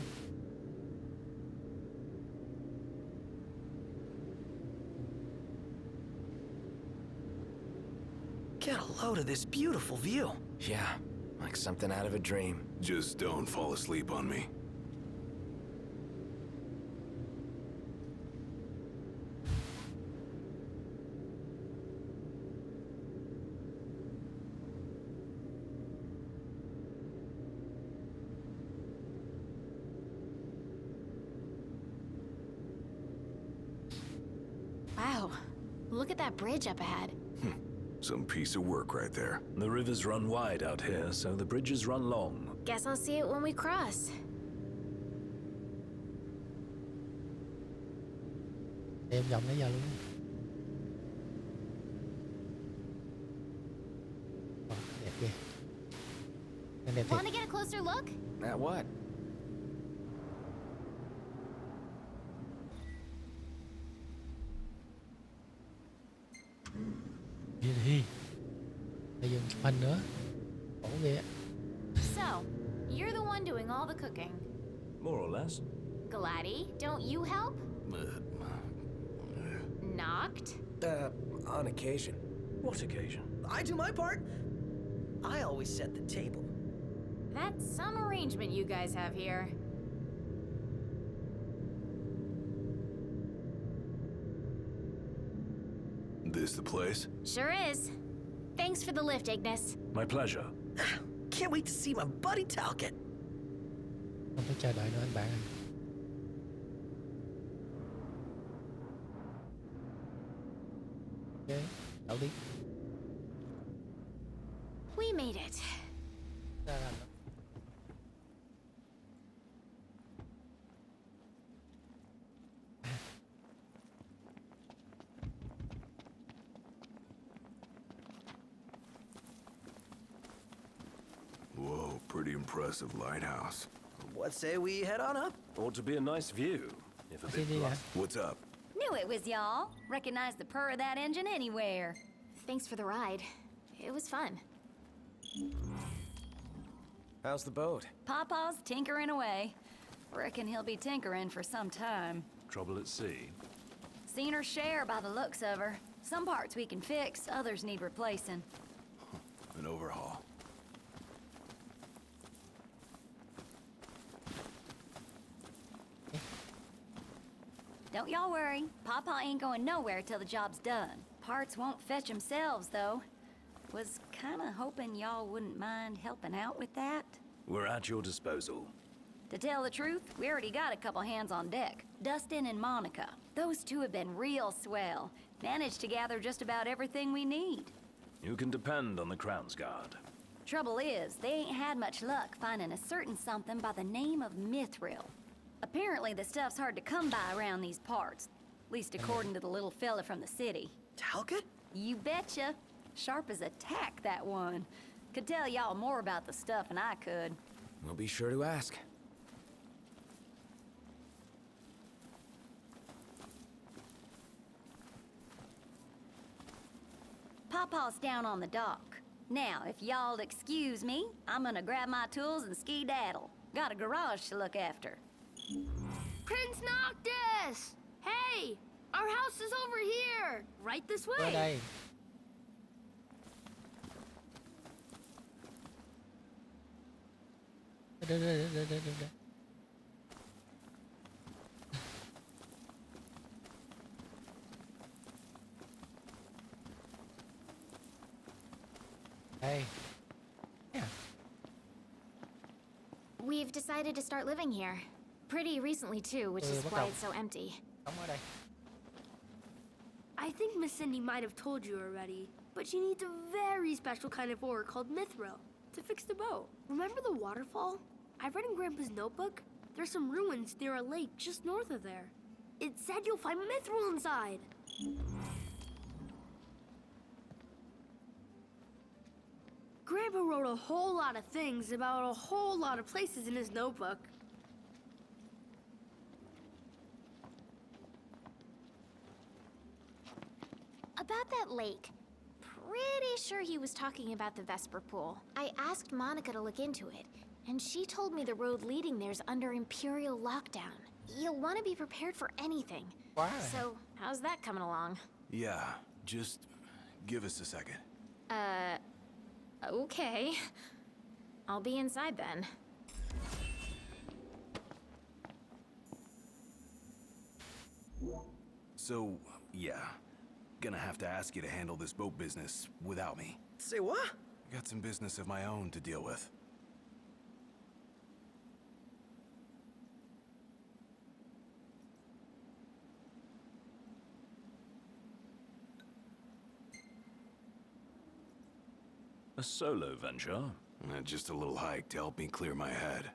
Get a load of this beautiful view. Yeah, like something out of a dream. Just don't fall asleep on me. Wow, look at that bridge up ahead. Some piece of work right there. The rivers run wide out here, so the bridges run long. Guess I'll see it when we cross. Em vòng nãy giờ luôn. Đẹp ghê. Đẹp thiệt. Want to get a closer look? At what? Đi. Bây giờ chụp hình nữa. Khổ ghê á. So, you're the one doing all the cooking. More or less. Gladdy, don't you help? Knocked? On occasion. What occasion? I do my part. I always set the table. That's some arrangement you guys have here. This the place? Sure is. Thanks for the lift, Ignis. My pleasure. Can't wait to see my buddy Talcott. Không phải chờ đợi nữa anh bạn ơi. Ok, đậu đi. We made it. Ra làm đó. Whoa, pretty impressive lighthouse. What say we head on up? Ought to be a nice view, if a bit Đi blunt. What's up? Knew it was y'all. Recognize the purr of that engine anywhere. Thanks for the ride. It was fun. How's the boat? Papa's tinkering away. Reckon he'll be tinkering for some time. Trouble at sea. Seen her share by the looks of her. Some parts we can fix, others need replacing. An overhaul. Don't y'all worry. Papa ain't going nowhere till the job's done. Parts won't fetch themselves, though. Was kinda hoping y'all wouldn't mind helping out with that. We're at your disposal. To tell the truth, we already got a couple hands on deck. Dustin and Monica. Those two have been real swell. Managed to gather just about everything we need. You can depend on the Crown's Guard. Trouble is, they ain't had much luck finding a certain something by the name of mithril. Apparently the stuff's hard to come by around these parts. At least according to the little fella from the city. Talcott? You betcha. Sharp as a tack, that one. Could tell y'all more about the stuff than I could. We'll be sure to ask. Papa's down on the dock. Now, if y'all'll excuse me, I'm gonna grab my tools and ski-daddle. Got a garage to look after. Prince Noctis! Hey! Our house is over here! Right this way! Qua đây. Đây. Hey. Yeah. We've decided to start living here. Pretty recently too, which is why it's so empty. Sống ở đây. I think Miss Cindy might have told you already, but she needs a very special kind of ore called mithril to fix the boat. Remember the waterfall? I read in Grandpa's notebook. There's some ruins near a lake just north of there. It said you'll find mithril inside. Grandpa wrote a whole lot of things about a whole lot of places in his notebook. About that lake. Pretty sure he was talking about the Vesper Pool. I asked Monica to look into it, and she told me the road leading there's under Imperial lockdown. You'll want to be prepared for anything. Why? So, how's that coming along? Yeah, just give us a second. Okay. I'll be inside then. So, yeah. Gonna have to ask you to handle this boat business without me. Say what? Got some business of my own to deal with. A solo venture? Just a little hike to help me clear my head.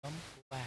Tóm của bà.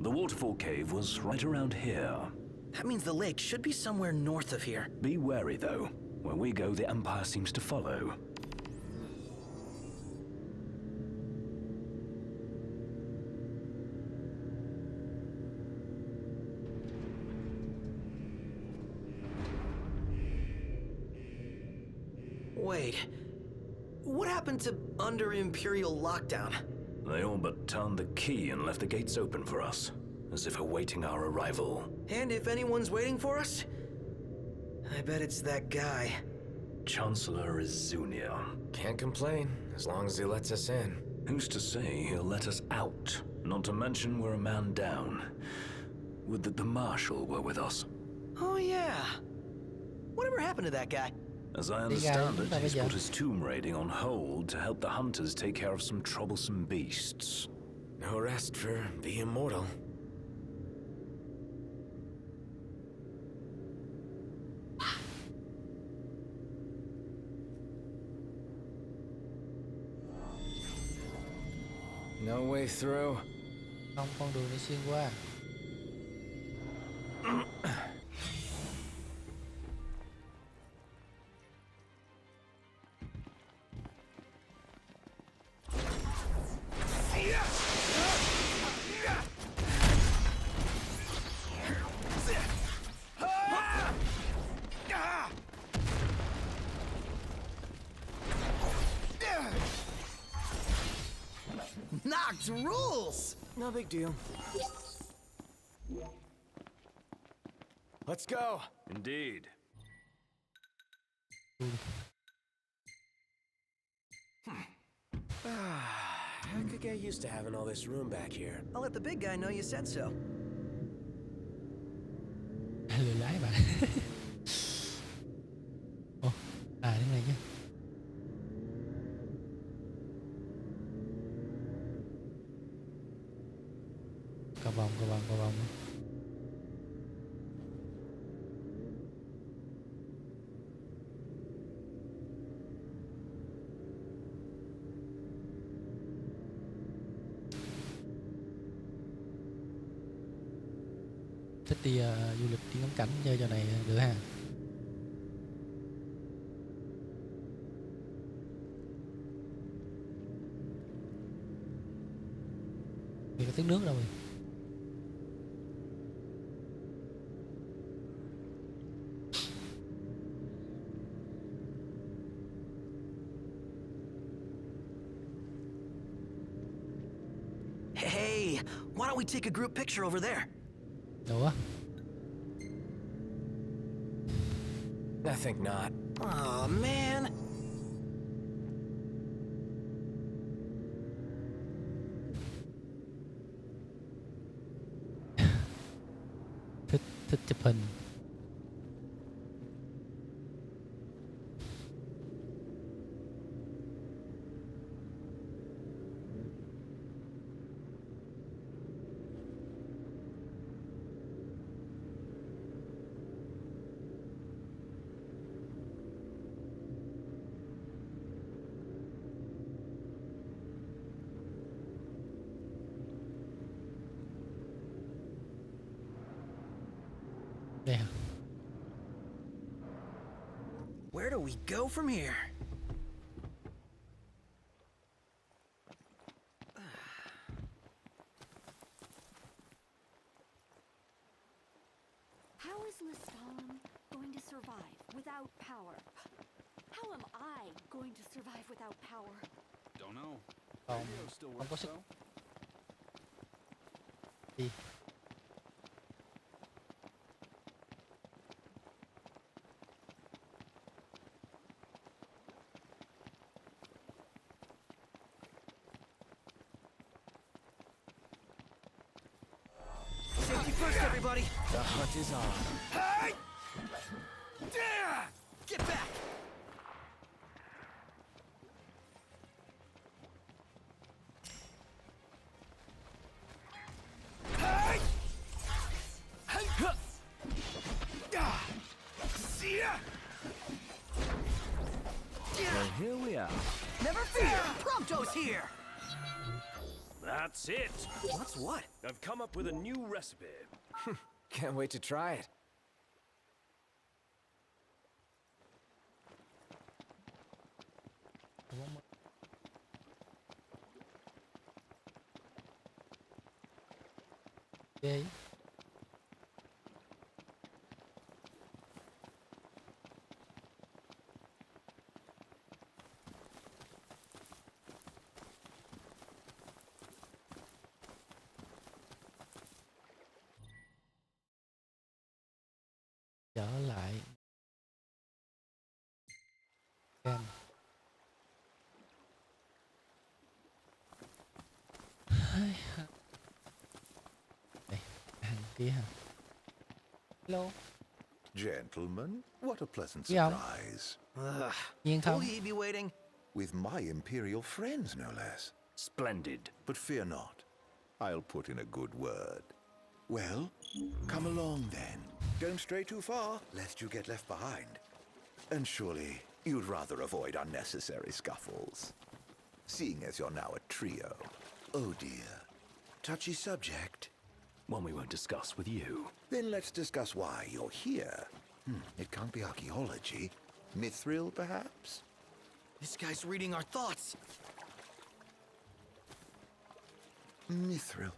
The waterfall cave was right around here. That means the lake should be somewhere north of here. Be wary, though. Where we go, the Empire seems to follow. Wait. What happened to under Imperial lockdown? They all but turned the key and left the gates open for us, as if awaiting our arrival. And if anyone's waiting for us, I bet it's that guy. Chancellor Izunia. Can't complain, as long as he lets us in. Who's to say he'll let us out? Not to mention we're a man down. Would that the Marshal were with us. Oh yeah. Whatever happened to that guy? As I understand it, he's put his tomb raiding on hold to help the hunters take care of some troublesome beasts. No rest for the immortal. No way through. Không con đường để xuyên qua. Nox rules! No big deal. Let's go. Indeed. I could get used to having all this room back here. I'll let the big guy know you said so. Lừa lái bạn. Ồ, thế này chứ. Cầu vòng. Thích đi du lịch đi ngắm cảnh chơi trò này được ha. Vì có tiếng nước đâu rồi. Hey, why don't we take a group picture over there? Ủa? I think not. Oh man. Thích chụp hình. Đây hả? Where do we go from here? How is Lestalem going to survive without power? How am I going to survive without power? Don't know. Không, Radio still không có works sức. though. Đi. Safety first, everybody! The hunt is on. Hey! Yeah! Get back! Hey! Hey! Huh! Ah! See ya! Well, here we are. Never fear! Prompto's here! That's it. What's what? I've come up with a new recipe. Can't wait to try it. Ok. Trở lại cam. Đây, hàng kia hả? Hello. Gentlemen, what a pleasant Gì không? surprise. Nhiên Will không? he be waiting? With my imperial friends, no less. Splendid. But fear not. I'll put in a good word. Well, come along then. Don't stray too far, lest you get left behind. And surely you'd rather avoid unnecessary scuffles. Seeing as you're now a trio. Oh dear. Touchy subject. One we won't discuss with you. Then let's discuss why you're here. It can't be archaeology. Mithril, perhaps? This guy's reading our thoughts. Mithril.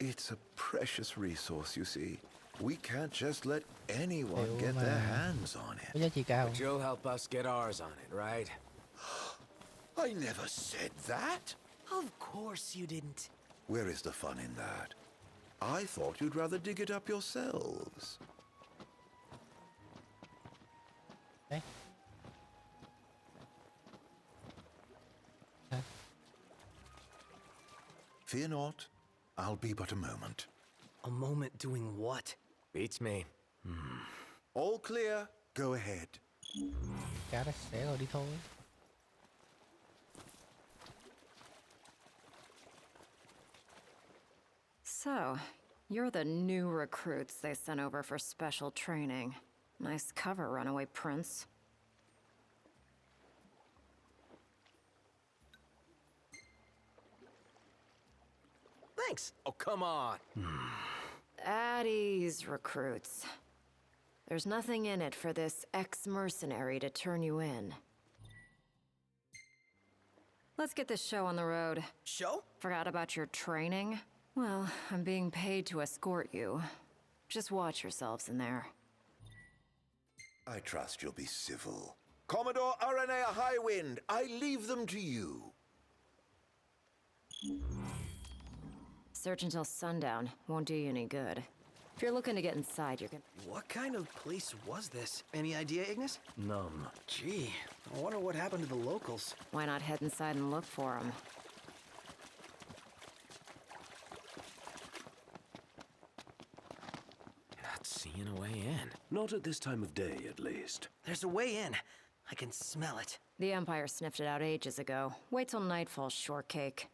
It's a precious resource, you see. We can't just let anyone Hiểu get mà. their hands on it. Có giá trị cao. But you'll help us get ours on it, right? I never said that. Of course you didn't. Where is the fun in that? I thought you'd rather dig it up yourselves. Đấy. Hả? Fear not. I'll be but a moment. A moment doing what? Beats me. All clear. Go ahead. Cá đã xé rồi đi thôi. So, you're the new recruits they sent over for special training. Nice cover, runaway prince. Thanks. Oh, come on. At ease, recruits. There's nothing in it for this ex-mercenary to turn you in. Let's get this show on the road. Show? Forgot about your training? Well, I'm being paid to escort you. Just watch yourselves in there. I trust you'll be civil. Commodore Aranea Highwind, I leave them to you. Search until sundown. Won't do you any good. If you're looking to get inside, you're gonna... What kind of place was this? Any idea, Ignis? None. Gee, I wonder what happened to the locals. Why not head inside and look for them? Not seeing a way in. Not at this time of day, at least. There's a way in. I can smell it. The Empire sniffed it out ages ago. Wait till nightfall, shortcake.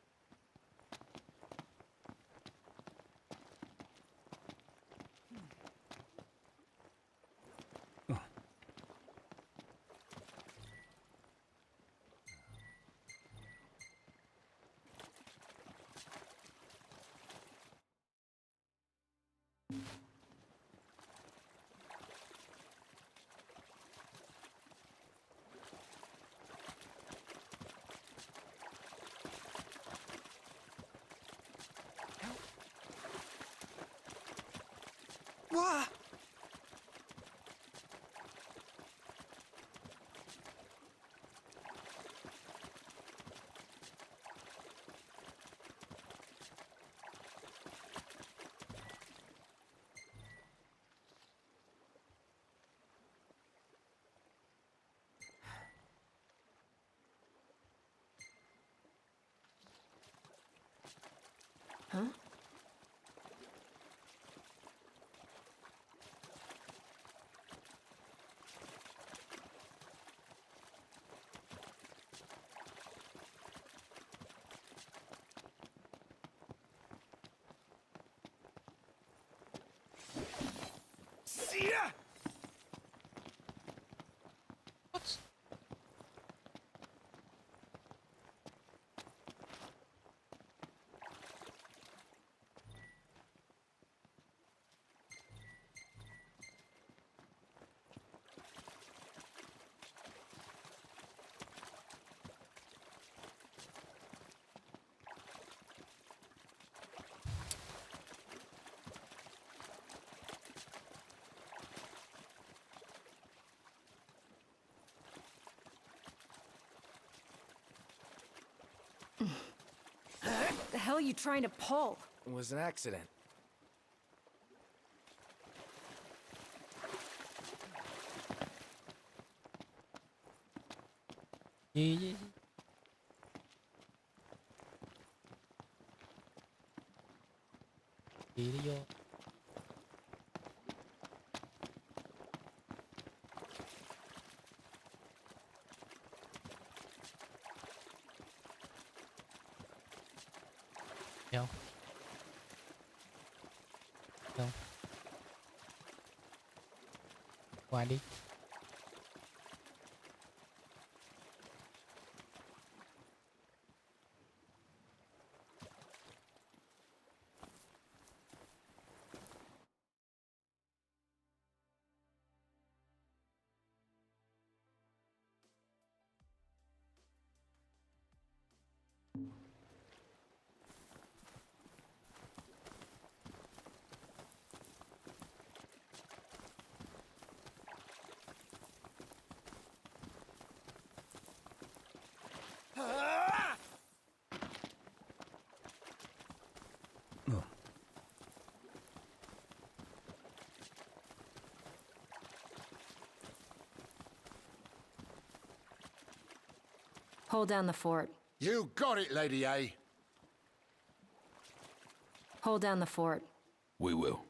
Wah! Huh? Yeah! What? The hell are you trying to pull? It was an accident. Gì? Gì đi vô. Đâu? Đâu? Qua đi. Hold down the fort. You got it, Lady A. Hold down the fort. We will.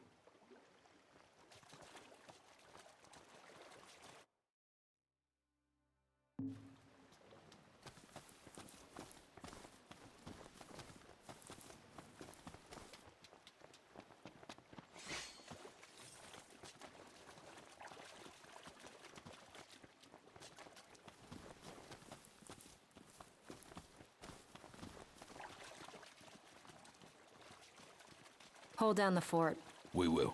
Hold down the fort. We will.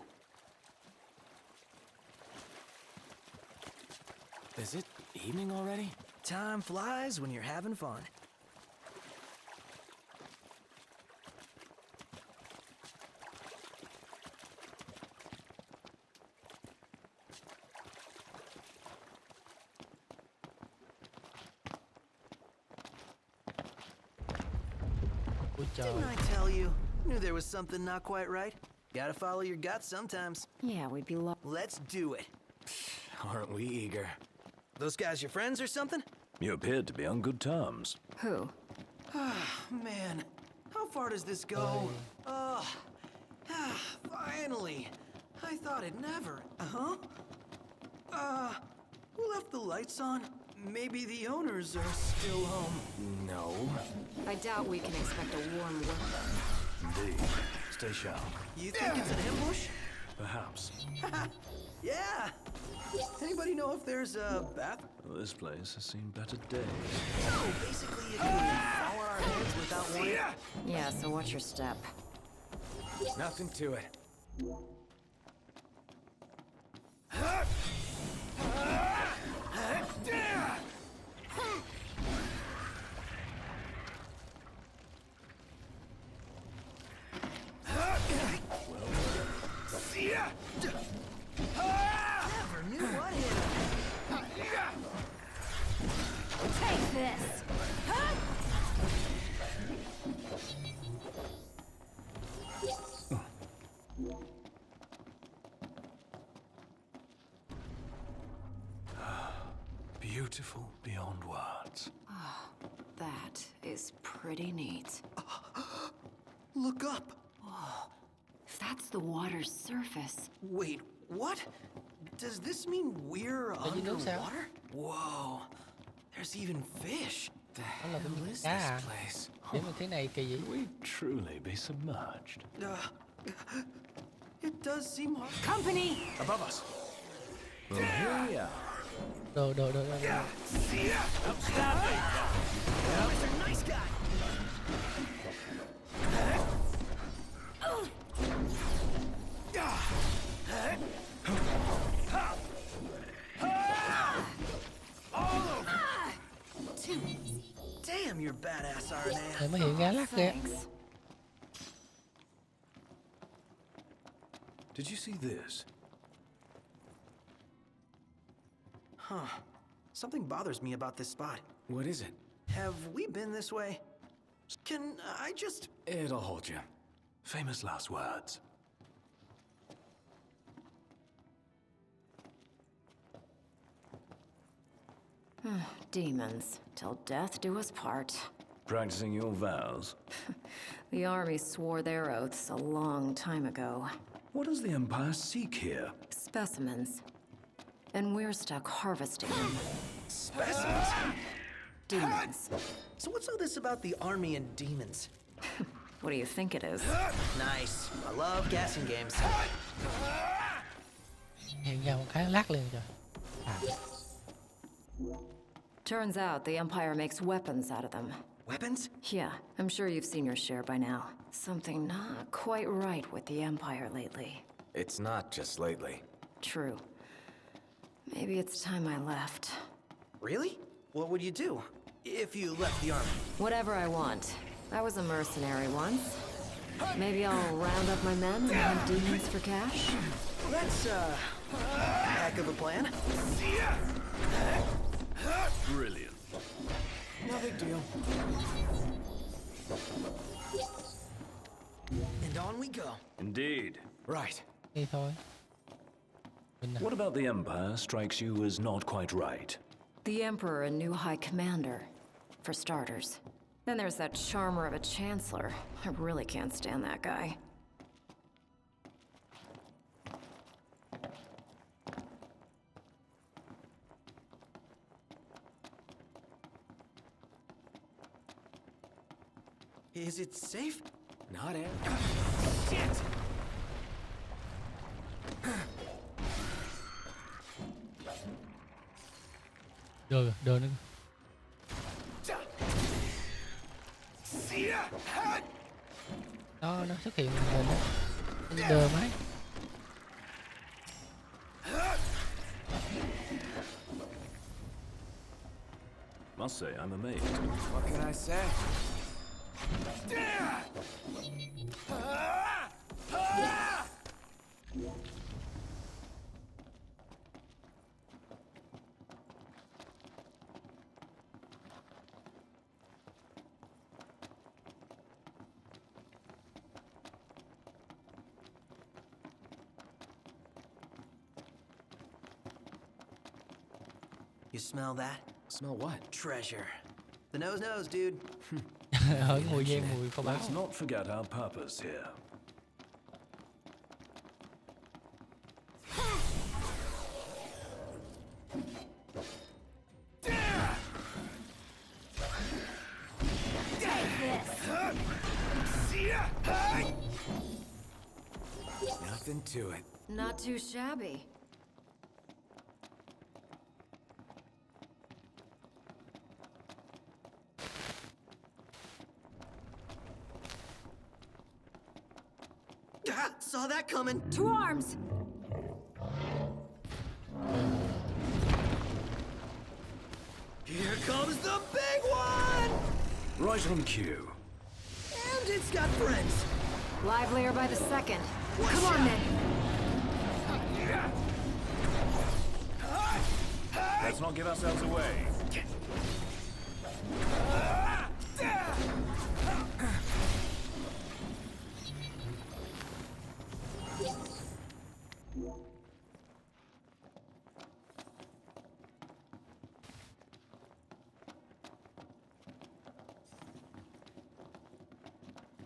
Is it evening already? Time flies when you're having fun. Ôi trời. Didn't I tell you? Knew there was something not quite right. Gotta follow your guts sometimes. Yeah, we'd be Let's do it. Aren't we eager? Those guys your friends or something? You appeared to be on good terms. Who? Man, how far does this go? Finally. I thought it'd never. Who left the lights on? Maybe the owners are still home. No. I doubt we can expect a warm welcome. Indeed. Stay sharp. You think it's an ambush? Perhaps. Yeah. Anybody know if there's a bath? Well, this place has seen better days. So basically you can fall on our heads without warning? Yeah, so watch your step. Nothing to it. Never knew what hit him. Take this! Beautiful beyond words. That is pretty neat. Look up. If that's the water's surface. Wait, what? Does this mean we're you know sao? underwater? Whoa. There's even fish. The Đó là hell cái is cá this à? place? Nếu mà thế này kỳ vậy? We'd truly be submerged. It does seem hard. Company! Above us. Well, here we are. Đồ. Mr. Nice Guy. Damn, you're badass, RNA. Để mới hiện ra lắc kìa. Did you see this? Something bothers me about this spot. What is it? Have we been this way? Can I just... It'll hold you. Famous last words. Demons. Till death do us part. Practicing your vows. The army swore their oaths a long time ago. What does the Empire seek here? Specimens. And we're stuck harvesting them. Specimens? Demons. So what's all this about the army and demons? What do you think it is? Nice. I love gassing games. Hiện ra một cái lắc liền rồi. Turns out the Empire makes weapons out of them. Weapons? Yeah, I'm sure you've seen your share by now. Something not quite right with the Empire lately. It's not just lately. True. Maybe it's time I left. Really? What would you do if you left the army? Whatever I want. I was a mercenary once. Maybe I'll round up my men and hunt demons for cash? That's, heck of a plan. Brilliant. No big deal. And on we go. Indeed. Right. Đi thôi. Mình What about the Empire strikes you as not quite right? The Emperor and new High Commander, for starters. Then there's that charmer of a Chancellor. I really can't stand that guy. Is it safe? Not it. Shit! Đồ nữa. Đó, nó xuất hiện hình đó. Đờ máy. Must say, I'm amazed. What can I say? You smell that? Smell what? Treasure. The nose knows, dude. Hỡi mùi gian mùi kho báu. Let's not forget our purpose here. Nothing to it. Not too shabby. Saw that coming. To arms! Here comes the big one! Right on cue. And it's got friends. Livelier by the second. Come on, then. Let's not give ourselves away.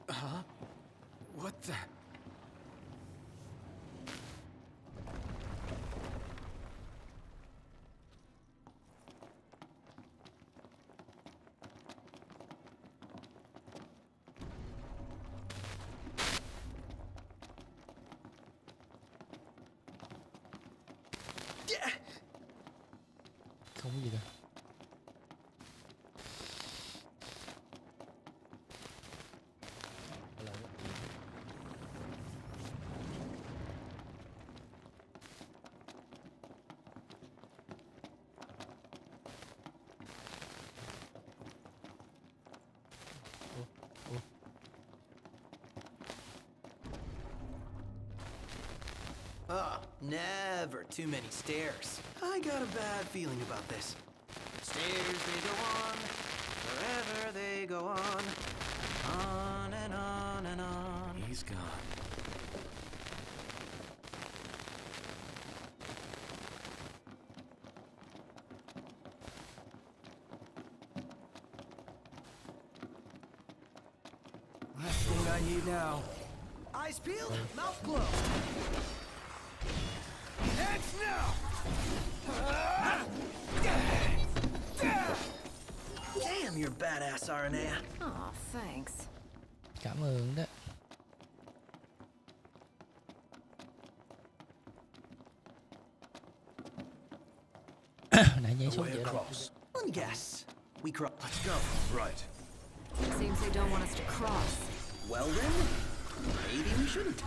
Huh? What the? Không có gì đâu. Never too many stairs. I got a bad feeling about this. Stairs, they go on, forever they go on and on and on. He's gone. Last thing I need now. Eyes peeled, mouth closed. Heads now! Damn, you're badass, Aranea. Aw, thanks. Cảm ơn đó. Nãy nhảy xuống vậy đâu. One guess. We cross. Let's go. Right. Seems they don't want us to cross. Well then, maybe we shouldn't.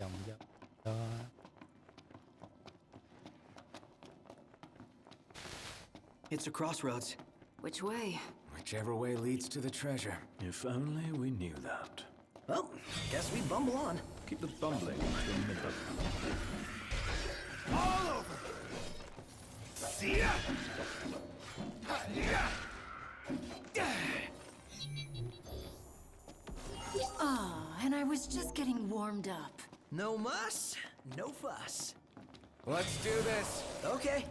Dòng cho It's a crossroads. Which way? Whichever way leads to the treasure. If only we knew that. Well, guess we bumble on. Keep the bumbling to a minimum. All over! See ya! Ah, and I was just getting warmed up. No muss, no fuss. Let's do this. Okay.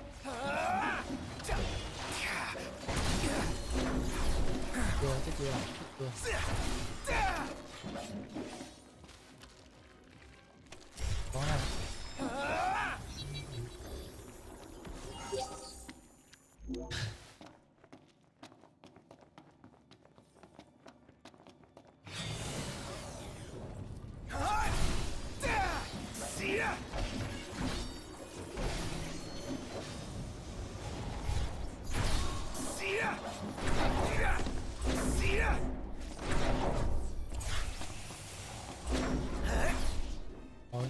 chưa chứ chưa. Có đâu.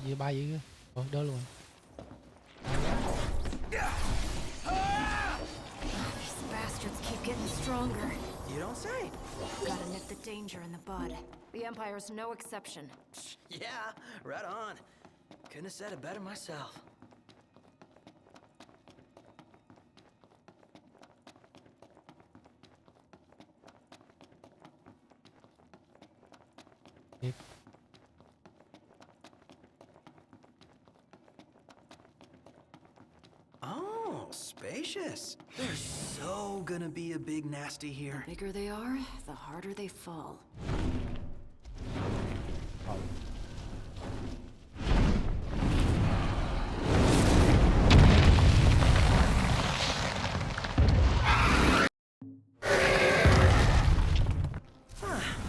Gì bay vậy? Đó luôn. These bastards stronger. You don't say. Gotta nip the danger in the bud. The Empire's no exception. Yeah, right on. Couldn't have said it better myself. Tiếp. Oh, spacious. There's so gonna be a big nasty here. The bigger they are, the harder they fall.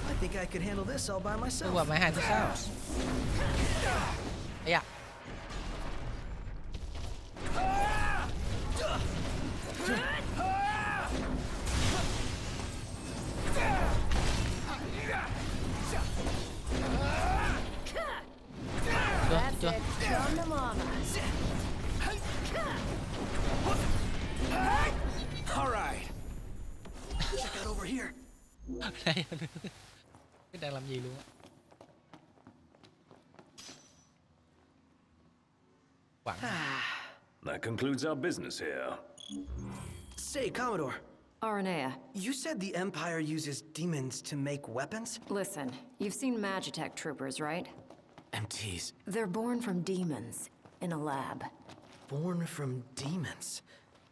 I think I could handle this all by Tôi myself. qua máy 2 thứ 6. Ây da. Chưa. Come to mama. All right. Check out over here. Đây. Cái đang làm gì luôn á. Quảng. That concludes our business here. Say, Commodore, Aranea, you said the Empire uses demons to make weapons? listen. You've seen Magitech troopers, right? MTs. They're born from demons in a lab. Born from demons.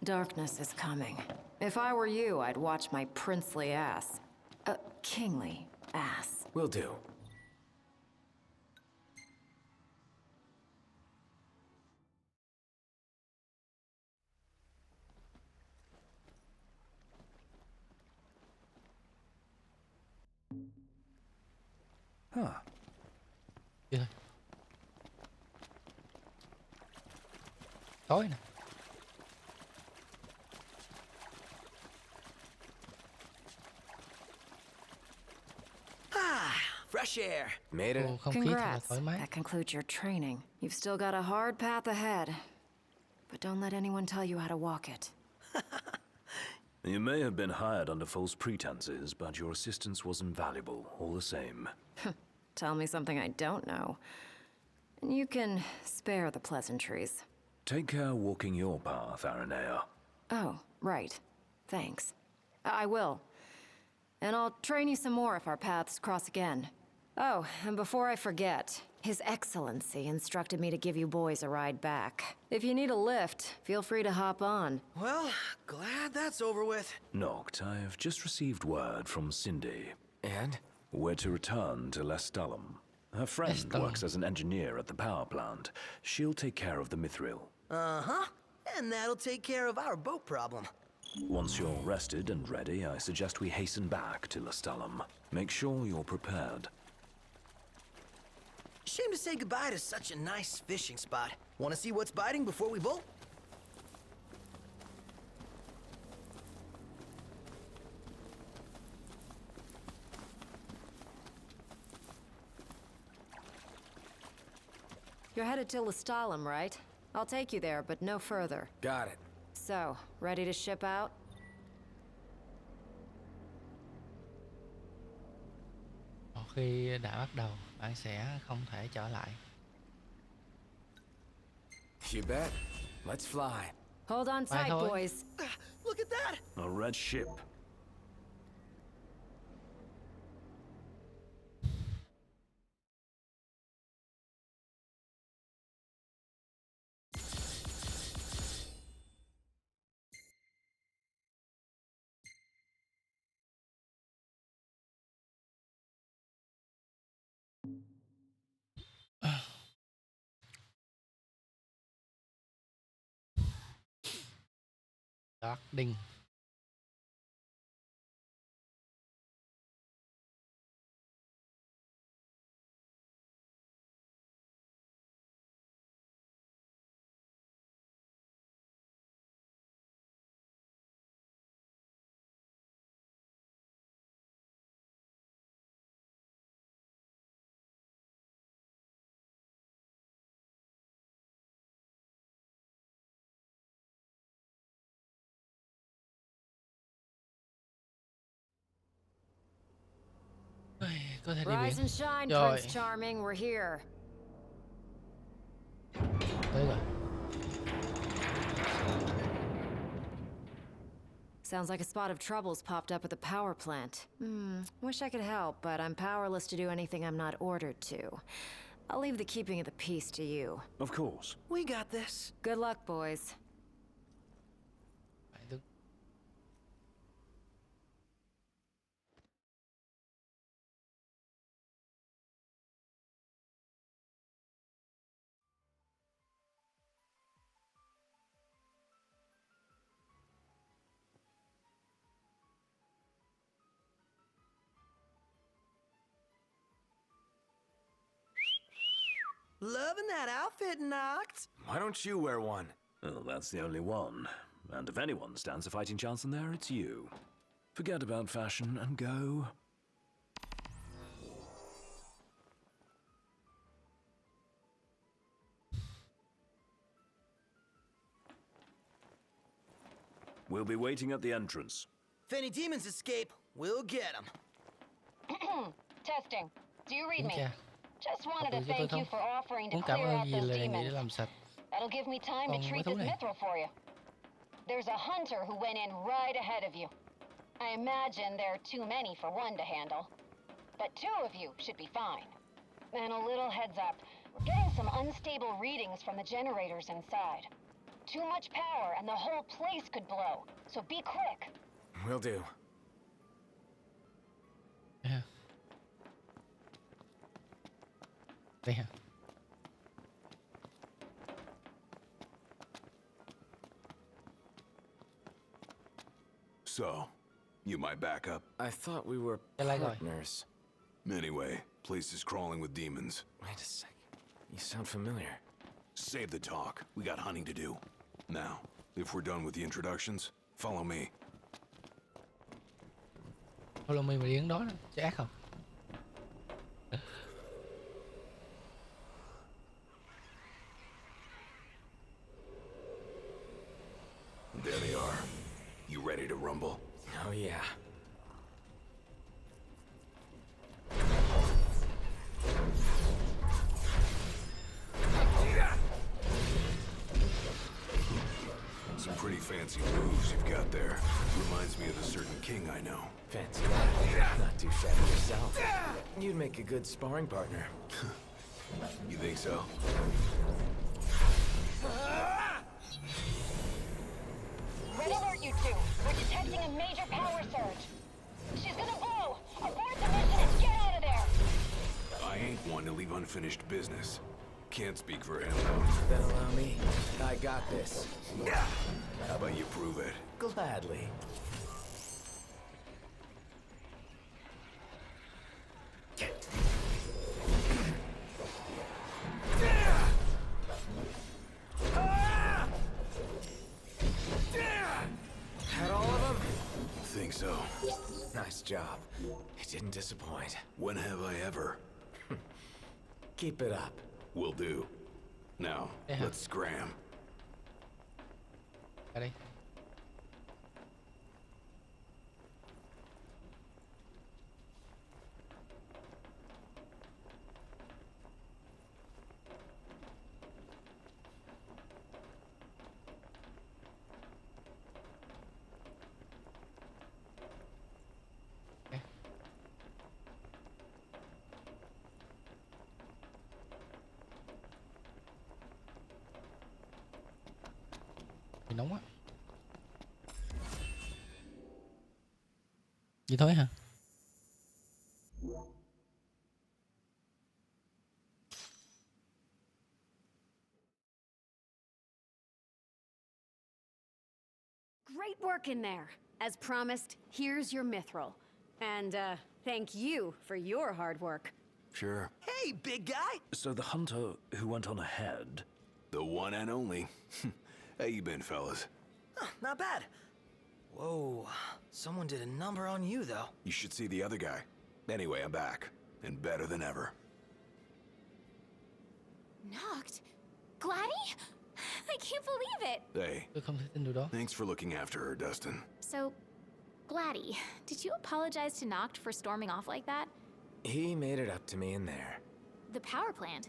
Darkness is coming. If I were you, I'd watch my princely ass. Kingly ass. Will do. Chưa. Tối nè. Fresh air. Made it. Ồ, không khí thật là Congrats. thoải mái. That concludes your training. You've still got a hard path ahead. But don't let anyone tell you how to walk it. You may have been hired under false pretenses, but your assistance was invaluable, all the same. Tell me something I don't know. And you can spare the pleasantries. Take care walking your path, Aranea. Oh, right. Thanks. I will. And I'll train you some more if our paths cross again. Oh, and before I forget, His Excellency instructed me to give you boys a ride back. If you need a lift, feel free to hop on. Well, glad that's over with. Noct, I've just received word from Cindy. And? We're to return to Lestalum. Her friend Lestalum. works as an engineer at the power plant. She'll take care of the Mithril. Uh-huh. And that'll take care of our boat problem. Once you're rested and ready, I suggest we hasten back to Lestalum. Make sure you're prepared. Shame to say goodbye to such a nice fishing spot. Want to see what's biting before we bolt? You're headed to Lestalum, right? I'll take you there, but no further. Got it. So, ready to ship out? Khi đã bắt đầu, bạn sẽ không thể trở lại. You bet. Let's fly. Hold on Bye tight, thôi. boys. Look at that! A red ship. Đinh. Có thể đi Rise biển. and shine, Rồi. Prince Charming, we're here. Tới rồi. Sounds like a spot of trouble's popped up at the power plant. Wish I could help, but I'm powerless to do anything I'm not ordered to. I'll leave the keeping of the peace to you. Of course. We got this. Good luck, boys. Phải đứng. Loving that outfit, Noct. Why don't you wear one? Well, that's the only one. And if anyone stands a fighting chance in there, it's you. Forget about fashion and go. We'll be waiting at the entrance. If any demons escape, we'll get them. Testing. Do you read Kiểm me? tra. Just Học wanted được to cho tôi thank you không? for offering to Muốn cảm clear ơn out gì those là đề nghị để demons. làm sạch. That'll give me time to Còn mấy treat thứ this này. mithril for you. There's a hunter who went in right ahead of you. I imagine there are too many for one to handle. But two of you should be fine. And a little heads up, we're getting some unstable readings from the generators inside. Too much power and the whole place could blow. So be quick. Will do. Yeah. Đây hả? So, you my backup? I thought we were Cái like rồi. partners. Anyway, place is crawling with demons. Wait a second. You sound familiar. Save the talk. We got hunting to do. Now, if we're done with the introductions, follow me. Follow me mà đi đến đó sẽ ác không? There they are. You ready to rumble? Oh, yeah. Some pretty fancy moves you've got there. Reminds me of a certain king I know. Fancy that. Not too shabby yourself. You'd make a good sparring partner. You think so? Red alert, you two. We're detecting a major power surge. She's gonna blow. Abort the mission and get out of there. I ain't one to leave unfinished business. Can't speak for him, though. Then allow me. I got this. How about you prove it? Gladly. Had all of them? Think so. Nice job. It didn't disappoint. When have I ever? Keep it up. Will do. Now, Yeah. let's scram. Ra đây. Ok. Thì nóng quá. Vậy thôi hả? Great work in there. As promised, here's your mithril. And, thank you for your hard work. Sure. Hey, big guy! So the hunter who went on ahead... The one and only. How you been, fellas? Not bad. Whoa, someone did a number on you, though. You should see the other guy. Anyway, I'm back. And better than ever. Knocked? Gladdy? I can't believe it. Hey, Tôi không thể tin điều đó. thanks for looking after her, Dustin. So, Gladdy, did you apologize to Noct for storming off like that? He made it up to me in there. The power plant?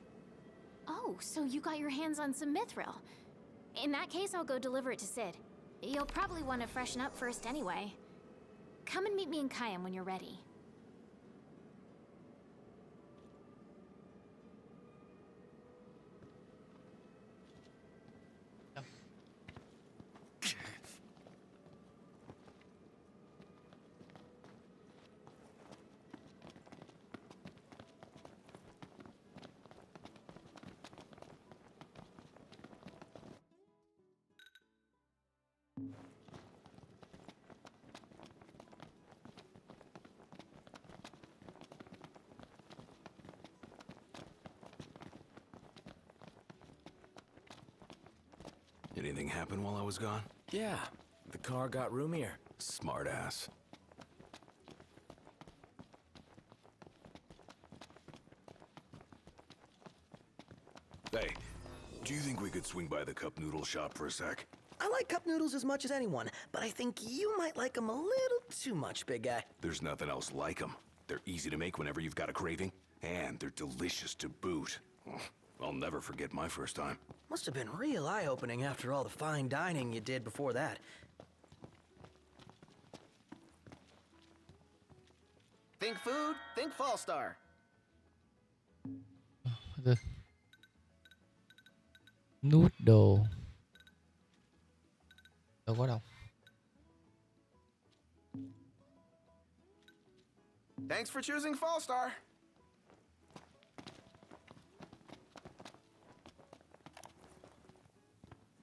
Oh, so you got your hands on some mithril. In that case, I'll go deliver it to Sid. You'll probably want to freshen up first anyway. Come and meet me in Kayam when you're ready. Anything happen while I was gone? Yeah, the car got roomier. Smart ass. Hey, do you think we could swing by the cup noodle shop for a sec? I like cup noodles as much as anyone, but I think you might like them a little too much, big guy. There's nothing else like them. They're easy to make whenever you've got a craving, and they're delicious to boot. I'll never forget my first time. Must have been real eye-opening after all the fine dining you did before that. Think food, think Fallstar. The noodle. Đâu có đâu. Thanks for choosing Fallstar.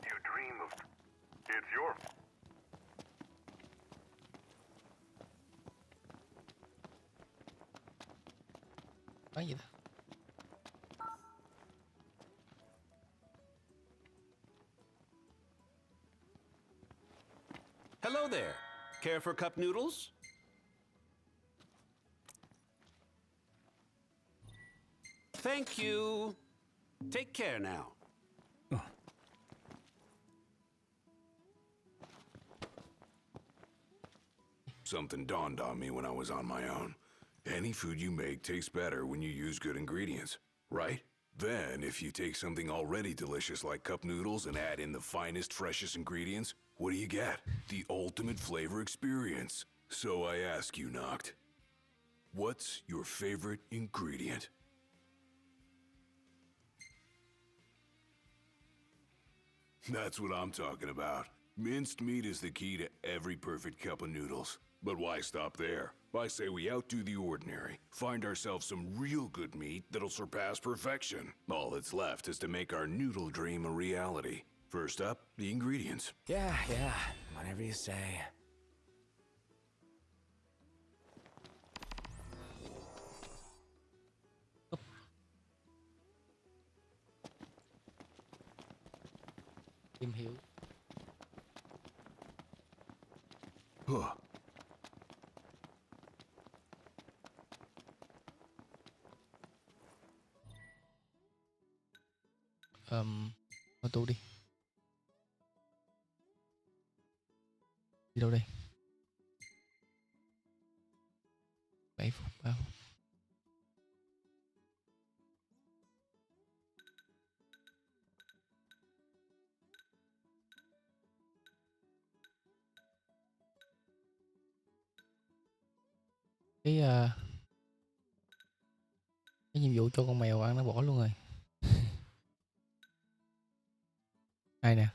You dream of... It's your... Nói gì đó. Hello there. Care for cup noodles? Thank you. Take care now. Something dawned on me when I was on my own. Any food you make tastes better when you use good ingredients, right? Then, if you take something already delicious like cup noodles and add in the finest, freshest ingredients, what do you get? The ultimate flavor experience. So I ask you, Noct, what's your favorite ingredient? That's what I'm talking about. Minced meat is the key to every perfect cup of noodles. But why stop there? I say we outdo the ordinary, find ourselves some real good meat that'll surpass perfection. All that's left is to make our noodle dream a reality. First up, the ingredients. Yeah, whatever you say. Tìm hiểu. Mở tủ đi. Đi đâu đây? 7 phút 3 phút. Cái nhiệm vụ cho con mèo ăn nó bỏ luôn rồi. Ai nè?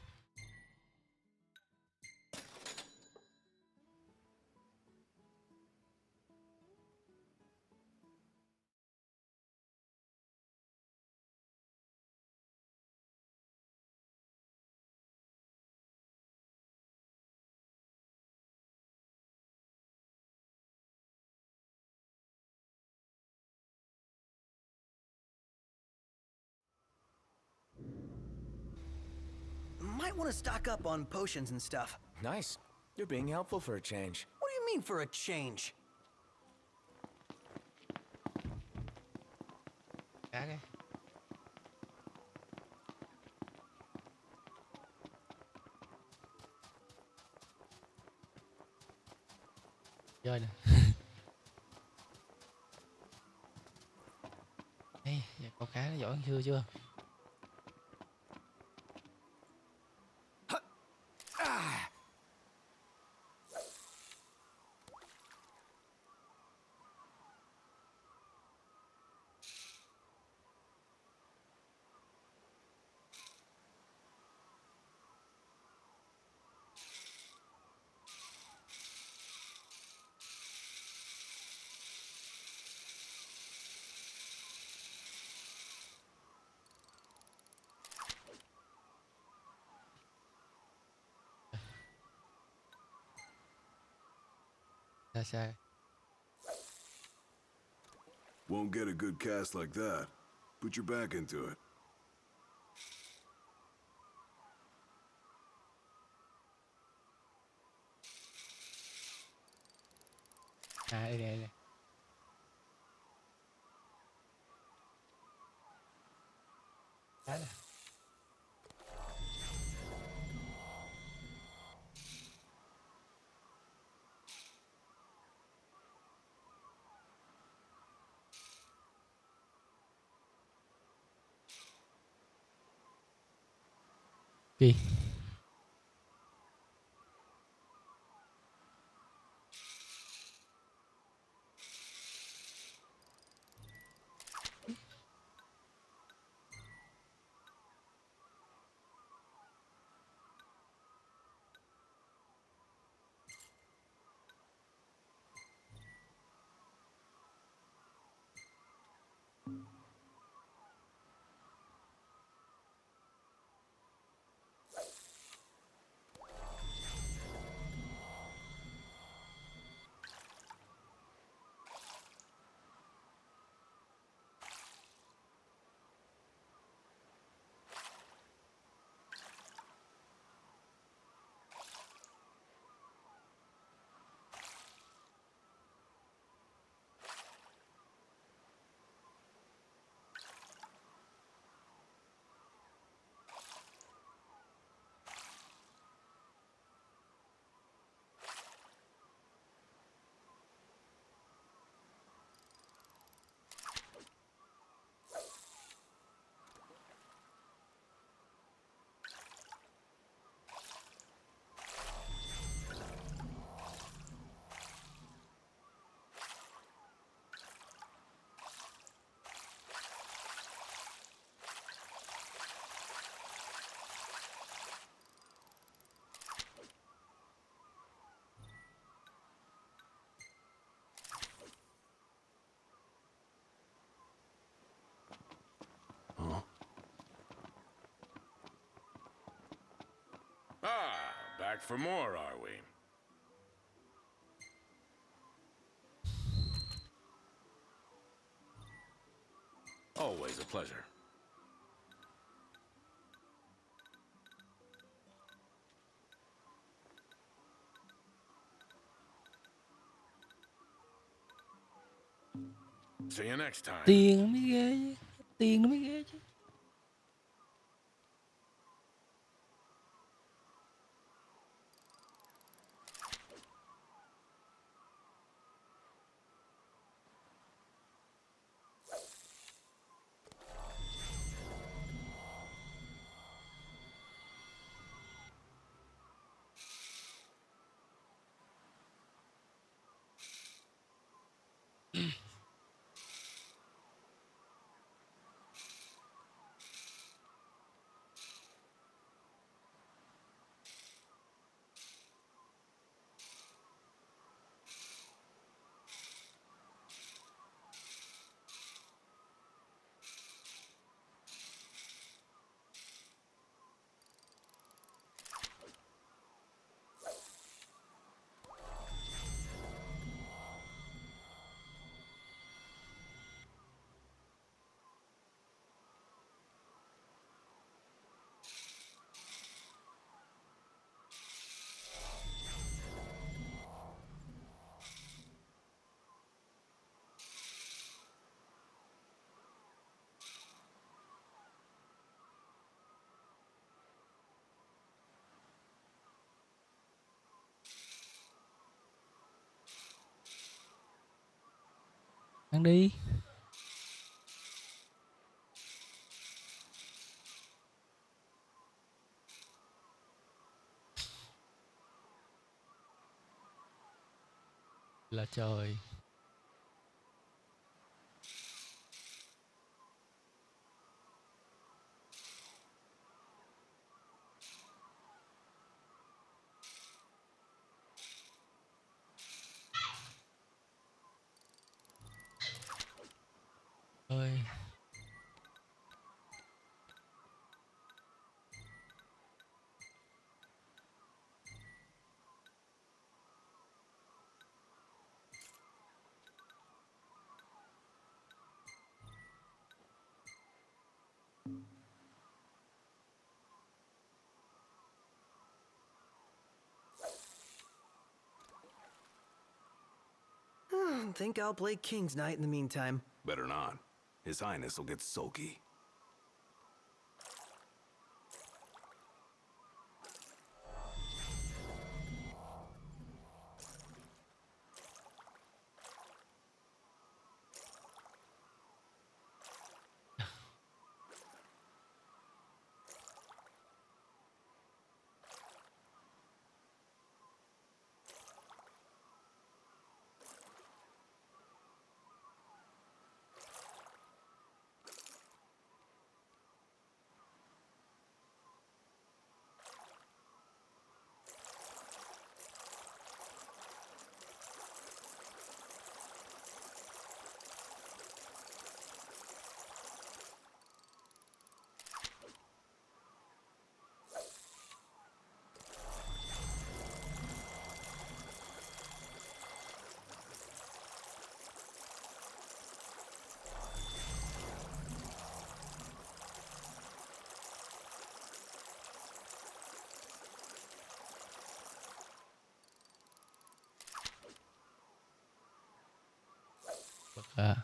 Might want to stock up on potions and stuff. Nice. You're being helpful for a change. What do you mean for a change? Cá cái. Chơi nè. giỏi hơn xưa chưa? Sai. Won't get a good cast like that. Put your back into it. Đây nè. Đó nè. Gì? Back for more, are we? Always a pleasure. See you next time. Tiền nó mới ghê chứ. Tiền nó mới ghê chứ. Ăn đi. là trời. Ơi. Think I'll play King's Knight in the meantime. Better not. His Highness will get sulky. À.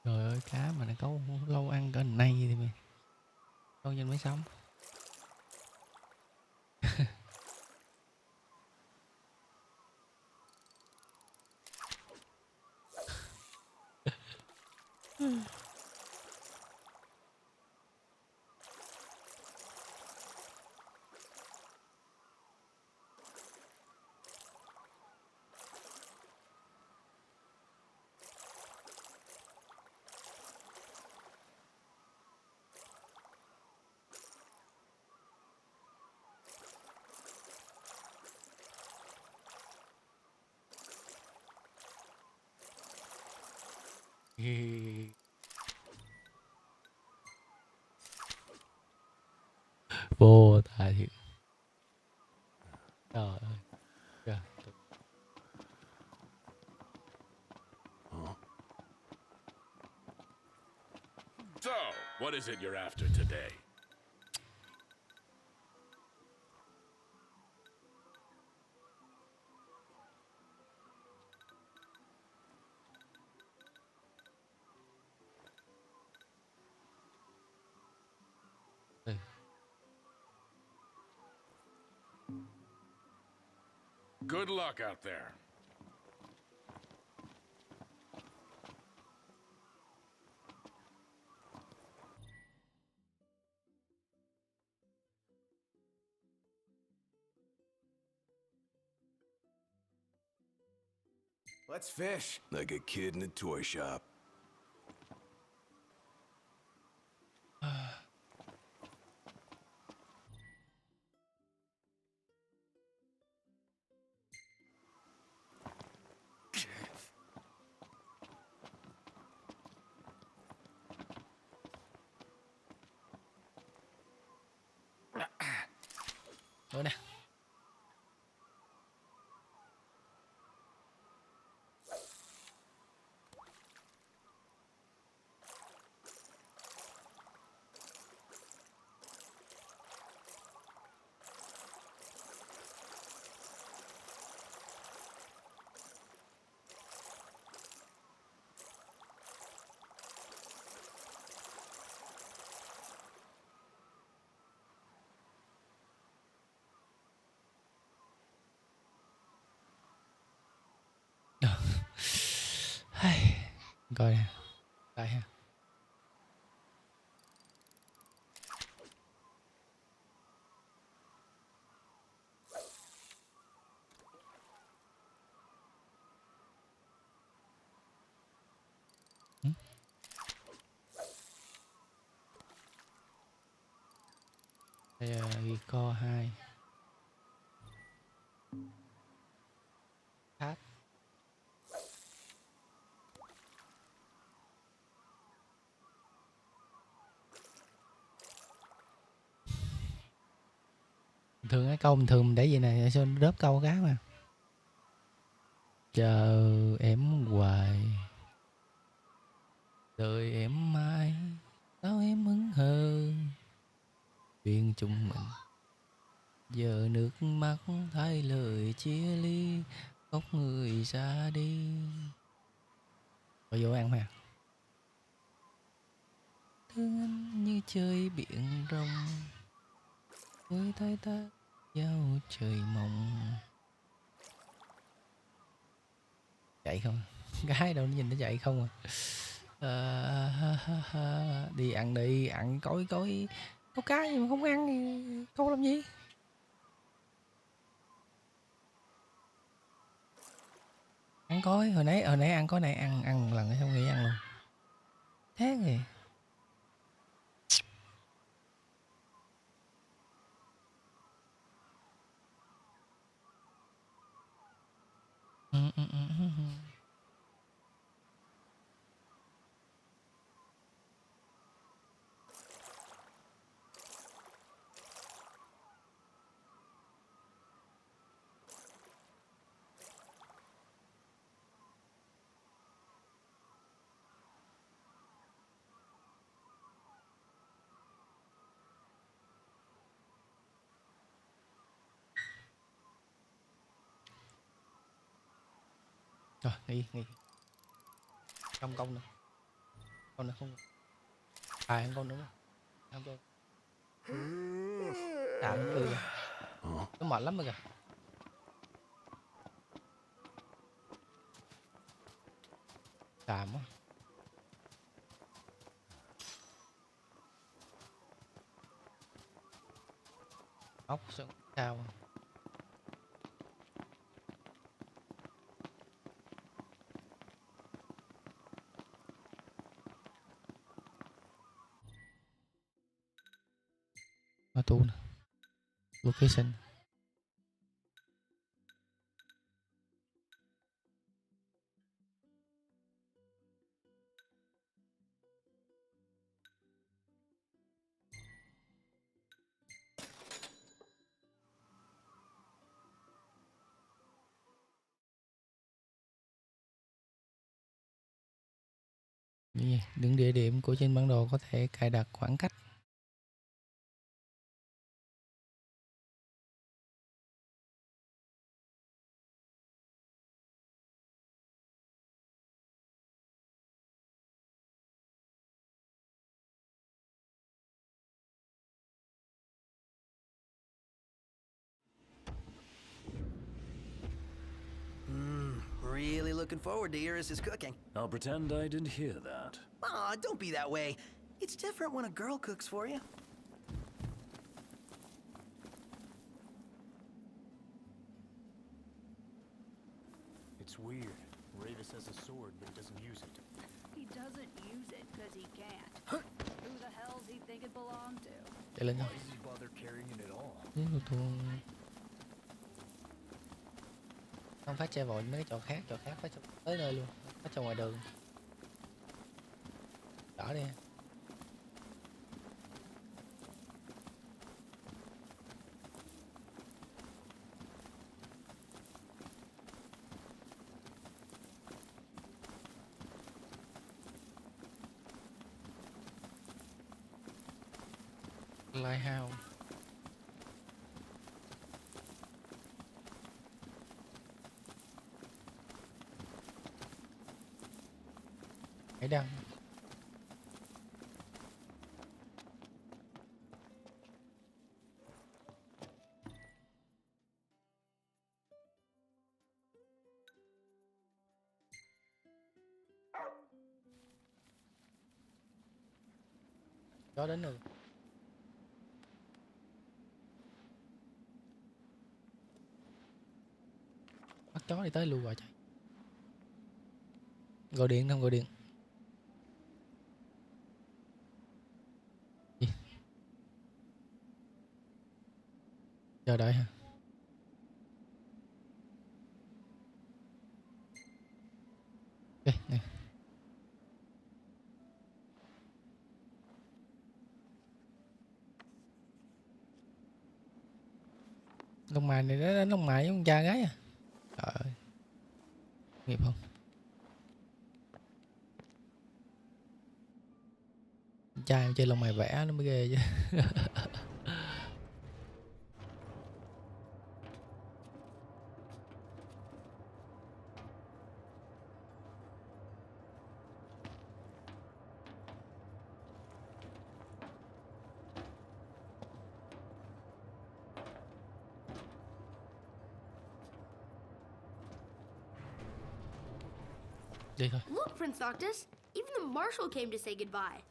Trời ơi, cá mà nó có lâu ăn cỡ này thì mày lâu nhanh mới xong. Vô tài thiệt. Trời ơi. Kìa. So, what is it you're after today? Good luck out there. Let's fish. Like a kid in a toy shop. Nữa nè. Coi nè. Đây ha. Đây là co 2. Hát. Thường cái câu bình thường mình để gì này sao nó đớp câu cá mà. Chờ em hoài, đợi em mãi, sao em hững hờ, duyên chung mình giờ nước mắt thay lời chia ly, khóc người ra đi. Rồi vô ăn mà. Thương anh như chơi biển rộng, với tay ta giao trời mộng. Chạy không? Gái đâu nó nhìn nó chạy không à. Đi ăn coi câu cá gì mà không ăn thì câu làm gì? Ăn coi, hồi nãy ăn có này ăn lần xong nghỉ ăn luôn. Thế gì? Rồi, nghỉ. Không con nữa. Con nữa không. À, con nữa. Không cho. Tạm kìa. Nó mệt lắm rồi kìa. Tạm á. Ốc sao? Tu nè. Location. Những địa điểm của trên bản đồ có thể cài đặt khoảng cách. looking forward to Iris' cooking. I'll pretend I didn't hear that. Aw, don't be that way. It's different when a girl cooks for you. It's weird. Ravis has a sword, but he doesn't use it. He doesn't use it because he can't. Who the hell's he think it belonged to? Chạy lên Why thôi. does he bother carrying it at all? Không phát chơi vội mấy cái chỗ khác phát tới nơi luôn, phát cho ngoài đường. Đỏ đi. Lighthouse. Hãy đăng. Chó đến rồi. Bắt chó đi tới luôn rồi trời. Gọi điện không, gọi điện. Gì? Chờ đợi hả? Ok, nè. Lông mày này nó đánh lông mày với con cha gái à. Trời ơi. Nghiệp không? Trai chơi lông mày vẽ nó mới ghê chứ. Đi thôi. Look, Prince Noctis. Even the marshal came to say goodbye.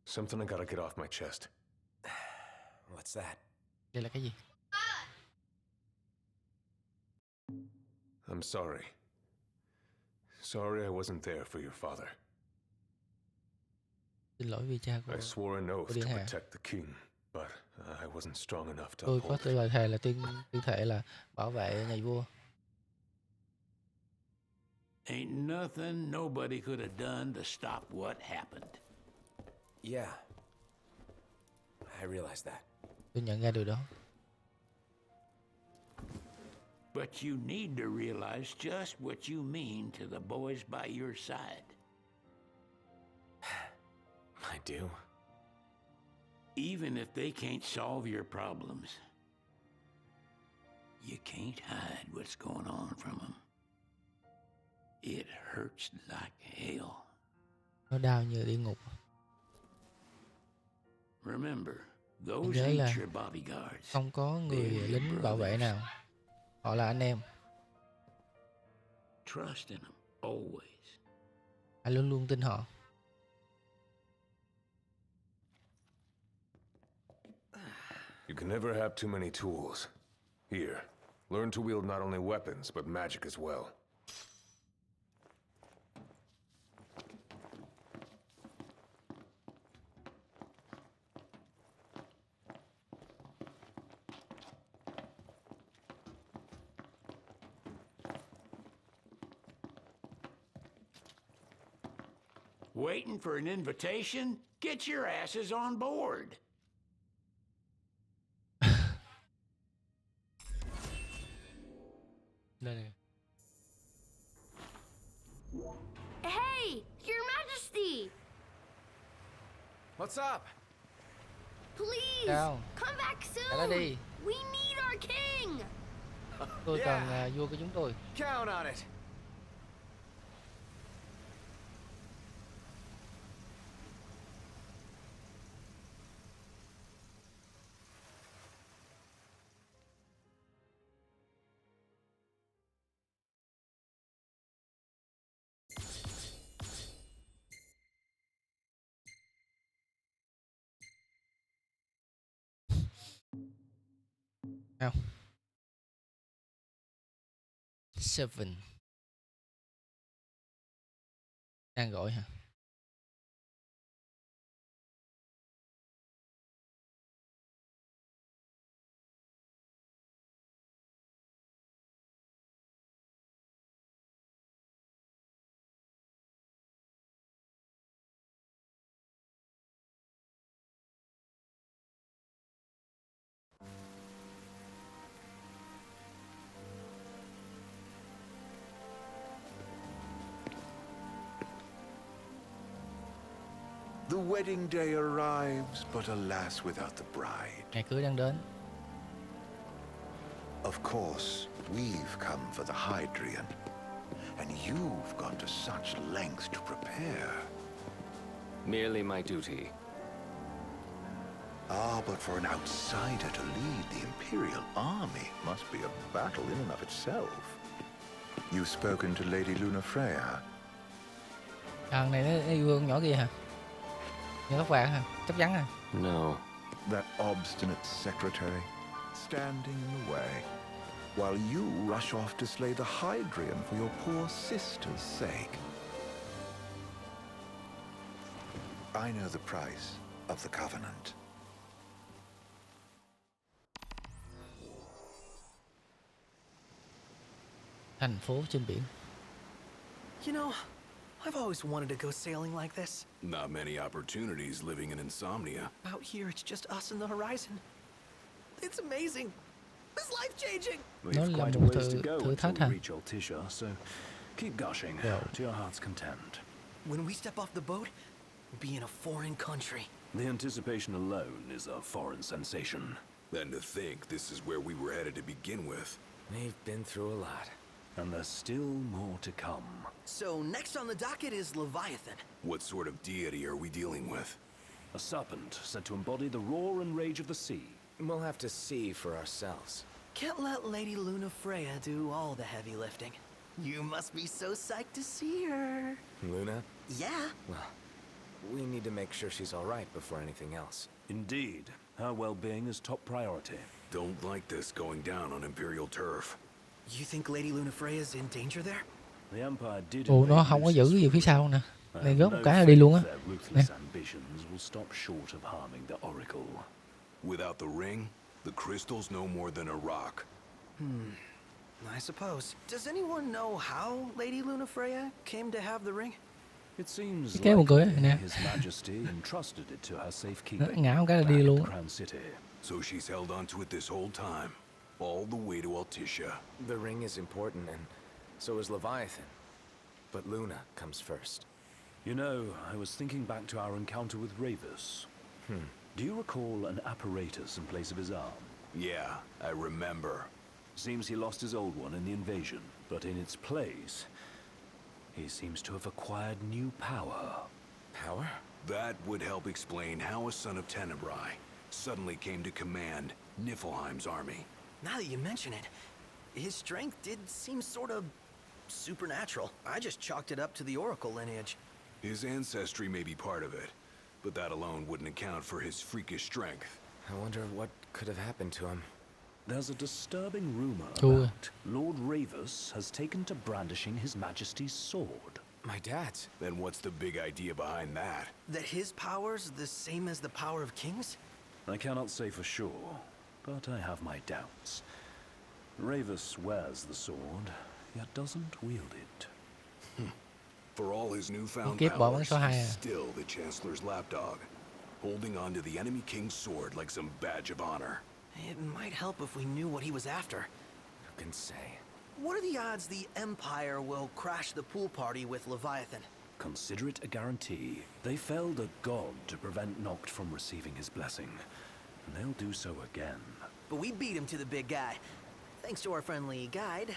Something I gotta get off my chest. What's that? Đây là cái gì? I'm sorry. Sorry I wasn't there for your father. Xin lỗi vì cha của I swore an oath Điện to Hạ. protect the king, but I wasn't strong enough to Tôi có uphold it. lời thề là tuyên thệ là bảo vệ nhà vua. Ain't nothing nobody could have done to stop what happened. Yeah. I realize that. Tôi nhận ra điều đó. But you need to realize just what you mean to the boys by your side. I do. Even if they can't solve your problems, you can't hide what's going on from them. It hurts like hell. Nó đau như địa ngục. Remember, Anh those nhớ là ain't your bodyguards. không có người lính bảo vệ nào. Họ là anh em. Trust in them, always. Hãy luôn luôn tin họ. You can never have too many tools. Here, learn to wield not only weapons, but magic as well. Waiting for an invitation? Get your asses on board. Đây này. Hey, Your Majesty! What's up? Please, Sao? come back Trả nó soon! đi. We need our king! Tôi cần vua của chúng tôi. Count on it. Không. Seven. Đang gọi hả? The wedding day arrives, but alas without the bride. Ngày cưới đang đến. Of course, we've come for the Hydrian. And you've gone to such lengths to prepare. Merely my duty. Ah, but for an outsider to lead the Imperial army must be a battle in and of itself. You've spoken to Lady Lunafreya. Thằng này nó yêu con nhỏ kia hả? Nhỏ tóc vàng hả? Chắc chắn hả? No. That obstinate secretary, standing in the way, while you rush off to slay the Hydrian for your poor sister's sake. I know the price of the Covenant. Thành phố trên biển. You know, I've always wanted to go sailing like this. Not many opportunities living in Insomnia. Out here, it's just us and the horizon. It's amazing. It's life-changing. We've quite a ways to go until we reach Altissia, so keep gushing to your heart's content. When we step off the boat, we'll be in a foreign country. The anticipation alone is a foreign sensation. And to think this is where we were headed to begin with. We've been through a lot. And there's still more to come. So next on the docket is Leviathan. What sort of deity are we dealing with? A serpent said to embody the roar and rage of the sea. We'll have to see for ourselves. Can't let Lady Lunafreya do all the heavy lifting. You must be so psyched to see her. Luna? Yeah. Well, we need to make sure she's all right before anything else. Indeed. Her well-being is top priority. Don't like this going down on Imperial turf. You think Lady Lunafreya's in danger there? The Empire did. Ủa nó không có giữ cái gì phía sau nè. Này gớt một cái là đi luôn á. Nè. Ambitions will stop short of harming the Oracle. Without the ring, the crystal's no more than a rock. I suppose. Does anyone know how Lady Lunafreya came to have the ring? It seems Cái một cười like nè. His Majesty entrusted it to her safekeeping. Ngã một cái là đi luôn. Crown City. So she's held on to it this whole time, all the way to Altissia. The ring is important, and so is Leviathan. But Luna comes first. You know, I was thinking back to our encounter with Ravus. Do you recall an apparatus in place of his arm? Yeah, I remember. Seems he lost his old one in the invasion, but in its place, he seems to have acquired new power. Power? That would help explain how a son of Tenebrae suddenly came to command Niflheim's army. Now that you mention it, his strength did seem sort of supernatural. I just chalked it up to the Oracle lineage. His ancestry may be part of it, but that alone wouldn't account for his freakish strength. I wonder what could have happened to him. There's a disturbing rumor that Lord Ravus has taken to brandishing His Majesty's sword. My dad's? Then what's the big idea behind that? That his power's the same as the power of kings? I cannot say for sure, but I have my doubts. Ravus wears the sword, yet doesn't wield it. For all his newfound Kiếp bỏ bắn powers, số 2 he's à. still the Chancellor's lapdog, holding on to the enemy king's sword like some badge of honor. It might help if we knew what he was after. Who can say? What are the odds the Empire will crash the pool party with Leviathan? Consider it a guarantee. They felled a god to prevent Noct from receiving his blessing, and they'll do so again. But we beat him to the big guy, thanks to our friendly guide.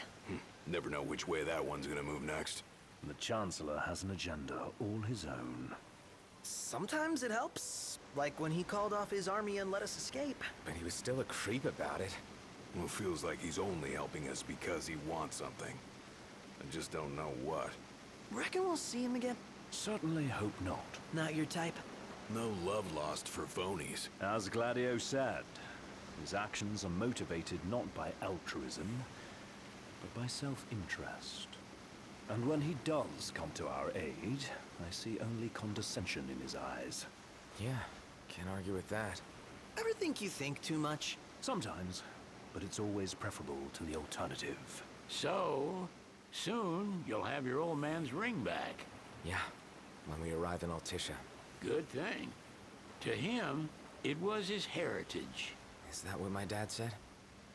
Never know which way that one's gonna move next. The Chancellor has an agenda all his own. Sometimes it helps, like when he called off his army and let us escape. But he was still a creep about it. Well, it feels like he's only helping us because he wants something. I just don't know what. Reckon we'll see him again? Certainly hope not. Not your type? No love lost for phonies. As Gladio said, His actions are motivated not by altruism, but by self-interest. And when he does come to our aid, I see only condescension in his eyes. Yeah, can't argue with that. Ever think you think too much? Sometimes, but it's always preferable to the alternative. So, soon you'll have your old man's ring back. Yeah, when we arrive in Altissia. Good thing. To him, it was his heritage. Is that what my dad said?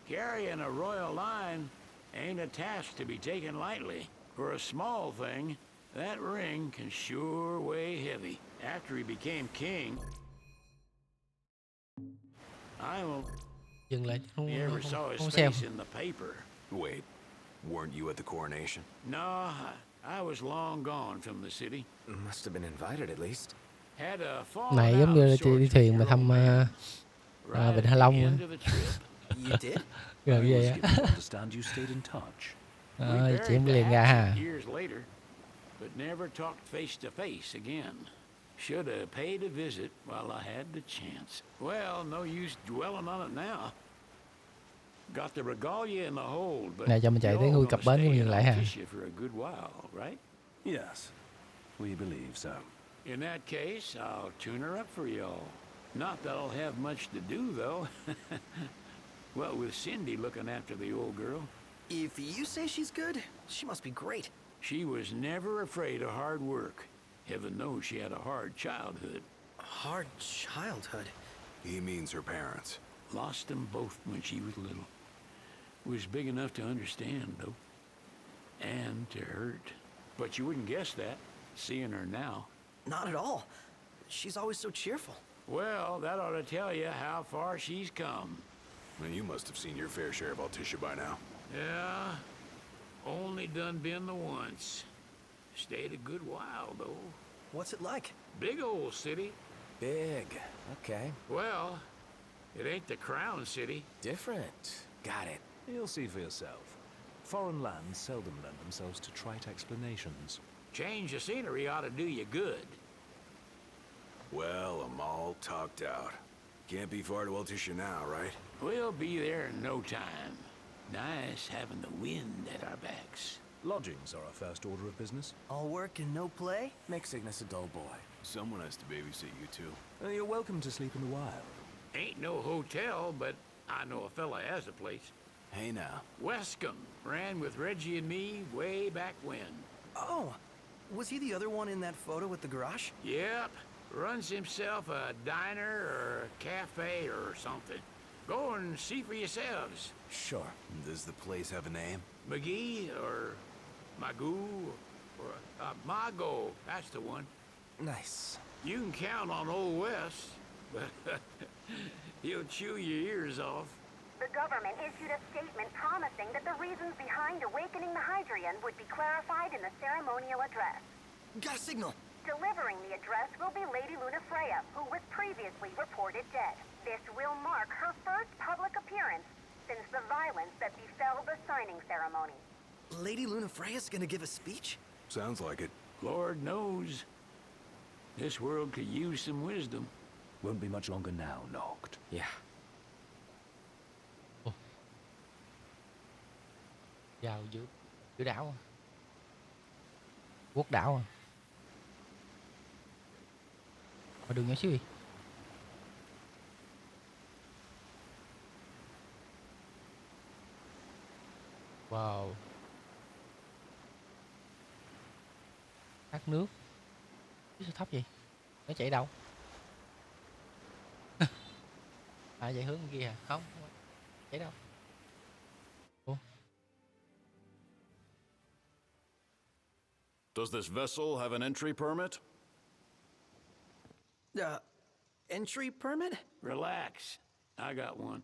Carrying a royal line ain't a task to be taken lightly. For a small thing, that ring can sure weigh heavy. After he became king, I don't Dừng lại, you ever saw his không xem. face in the paper. Wait, weren't you at the coronation? No, I was long gone from the city. Must have been invited at least. Had a falling Này giống out như là of chị đi sorts thuyền with mà your thăm old man. Vịnh Hạ Long End nữa. of the trip. You did? Gần I vậy was á. given to understand you stayed in touch. We Chị em buried liền the ra ha. hatchet years later, but never talked face to face again. Should have paid a visit while I had the chance. Well, no use dwelling on it now. Got the regalia in the hold, but Này cho mình chạy tới you're nuôi gonna cặp bến của stay mình in lại ha. Altissia for a good while, right? Yes, we believe so. In that case, I'll tune her up for y'all. Not that I'll have much to do, though. Well, with Cindy looking after the old girl. If you say she's good, she must be great. She was never afraid of hard work. Heaven knows she had a hard childhood. Hard childhood? He means her parents. Lost them both when she was little. Was big enough to understand, though. And to hurt. But you wouldn't guess that, seeing her now. Not at all. She's always so cheerful. Well, that ought to tell you how far she's come. And you must have seen your fair share of Altissia by now. Yeah, only done been the once. Stayed a good while, though. What's it like? Big old city. Big. Okay. Well, it ain't the crown city. Different. Got it. You'll see for yourself. Foreign lands seldom lend themselves to trite explanations. Change of scenery ought to do you good. Well, I'm all talked out. Can't be far to Altissia now, right? We'll be there in no time. Nice having the wind at our backs. Lodgings are our first order of business. All work and no play makes Cygnus a dull boy. Someone has to babysit you too. You're welcome to sleep in the wild. Ain't no hotel, but I know a fella has a place. Hey now. Wescombe ran with Reggie and me way back when. Oh, was he the other one in that photo with the garage? Yep. Runs himself a diner or a cafe or something. Go and see for yourselves. Sure. Does the place have a name? McGee or Magoo or Mago. That's the one. Nice. You can count on Old West, but he'll chew your ears off. The government issued a statement promising that the reasons behind awakening the Hydrian would be clarified in the ceremonial address. Got a signal. Delivering the address will be Lady Lunafreya, who was previously reported dead. This will mark her first public appearance since the violence that befell the signing ceremony. Lady Lunafreya's gonna give a speech? Sounds like it. Lord knows. This world could use some wisdom. Won't be much longer now, Noct. Yeah. Vào giữa đảo à? Quốc đảo à? Ở đường nhỏ xíu đi. Wow. Thác nước. Sao thấp vậy? Nó chảy đâu? À chạy hướng kia à? Không. Chảy đâu? Ủa? Does this vessel have an entry permit? Entry permit? Relax. I got one.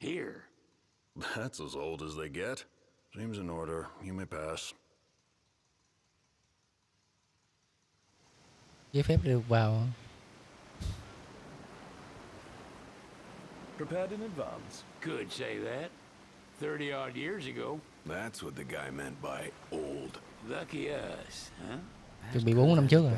Here. That's as old as they get. Seems in order. You may pass. Giấy phép được vào. Prepared in advance. Could say that. 30-odd years ago. That's what the guy meant by old. Lucky us, huh? Chuẩn bị 4 năm trước rồi.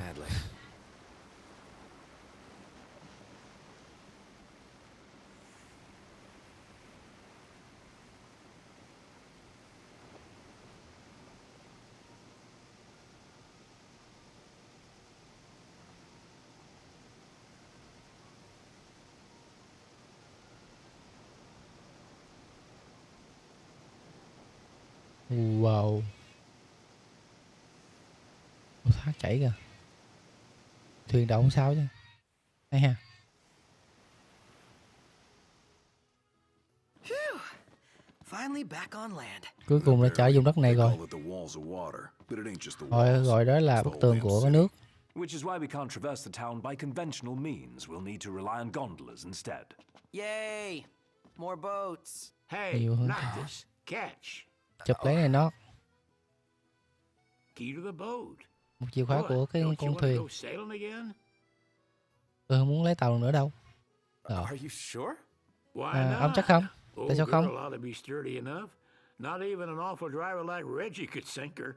Wow. Thác chảy kìa. Thuyền đậu không sao chứ. Hay ha. Finally back on land. Cuối cùng đã trở vùng đất này rồi. Gọi đó là bức tường của cái nước. Which is why we can't traverse the town by conventional means. We'll need to rely on gondolas instead. Yay! More boats. Hey, Nhiều hơn. Noctis, catch. Chụp lấy này nó. Key to the boat. Một chìa khóa của cái Don't you con want to thuyền. go sailing again? Tôi không muốn lấy tàu nữa đâu. Rồi. Are you sure? Why Ông not? chắc không? Old Tại sao girl không? ought to be sturdy enough. Not even an awful driver like Reggie could sink her.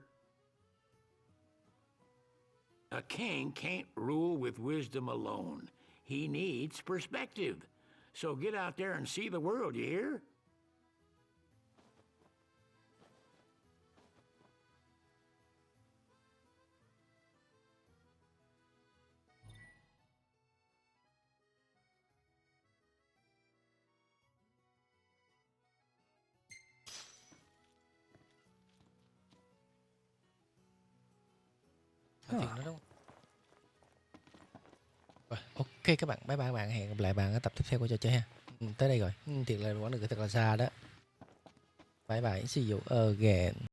A king can't rule with wisdom alone. He needs perspective. So get out there and see the world, you hear? Nói chuyện nữa đúng không? Rồi, ok các bạn, bye bye các bạn, hẹn gặp lại bạn ở tập tiếp theo của trò chơi ha. Tới đây rồi, thiệt là quãng đường thật là xa đó. Bye bye, see you again.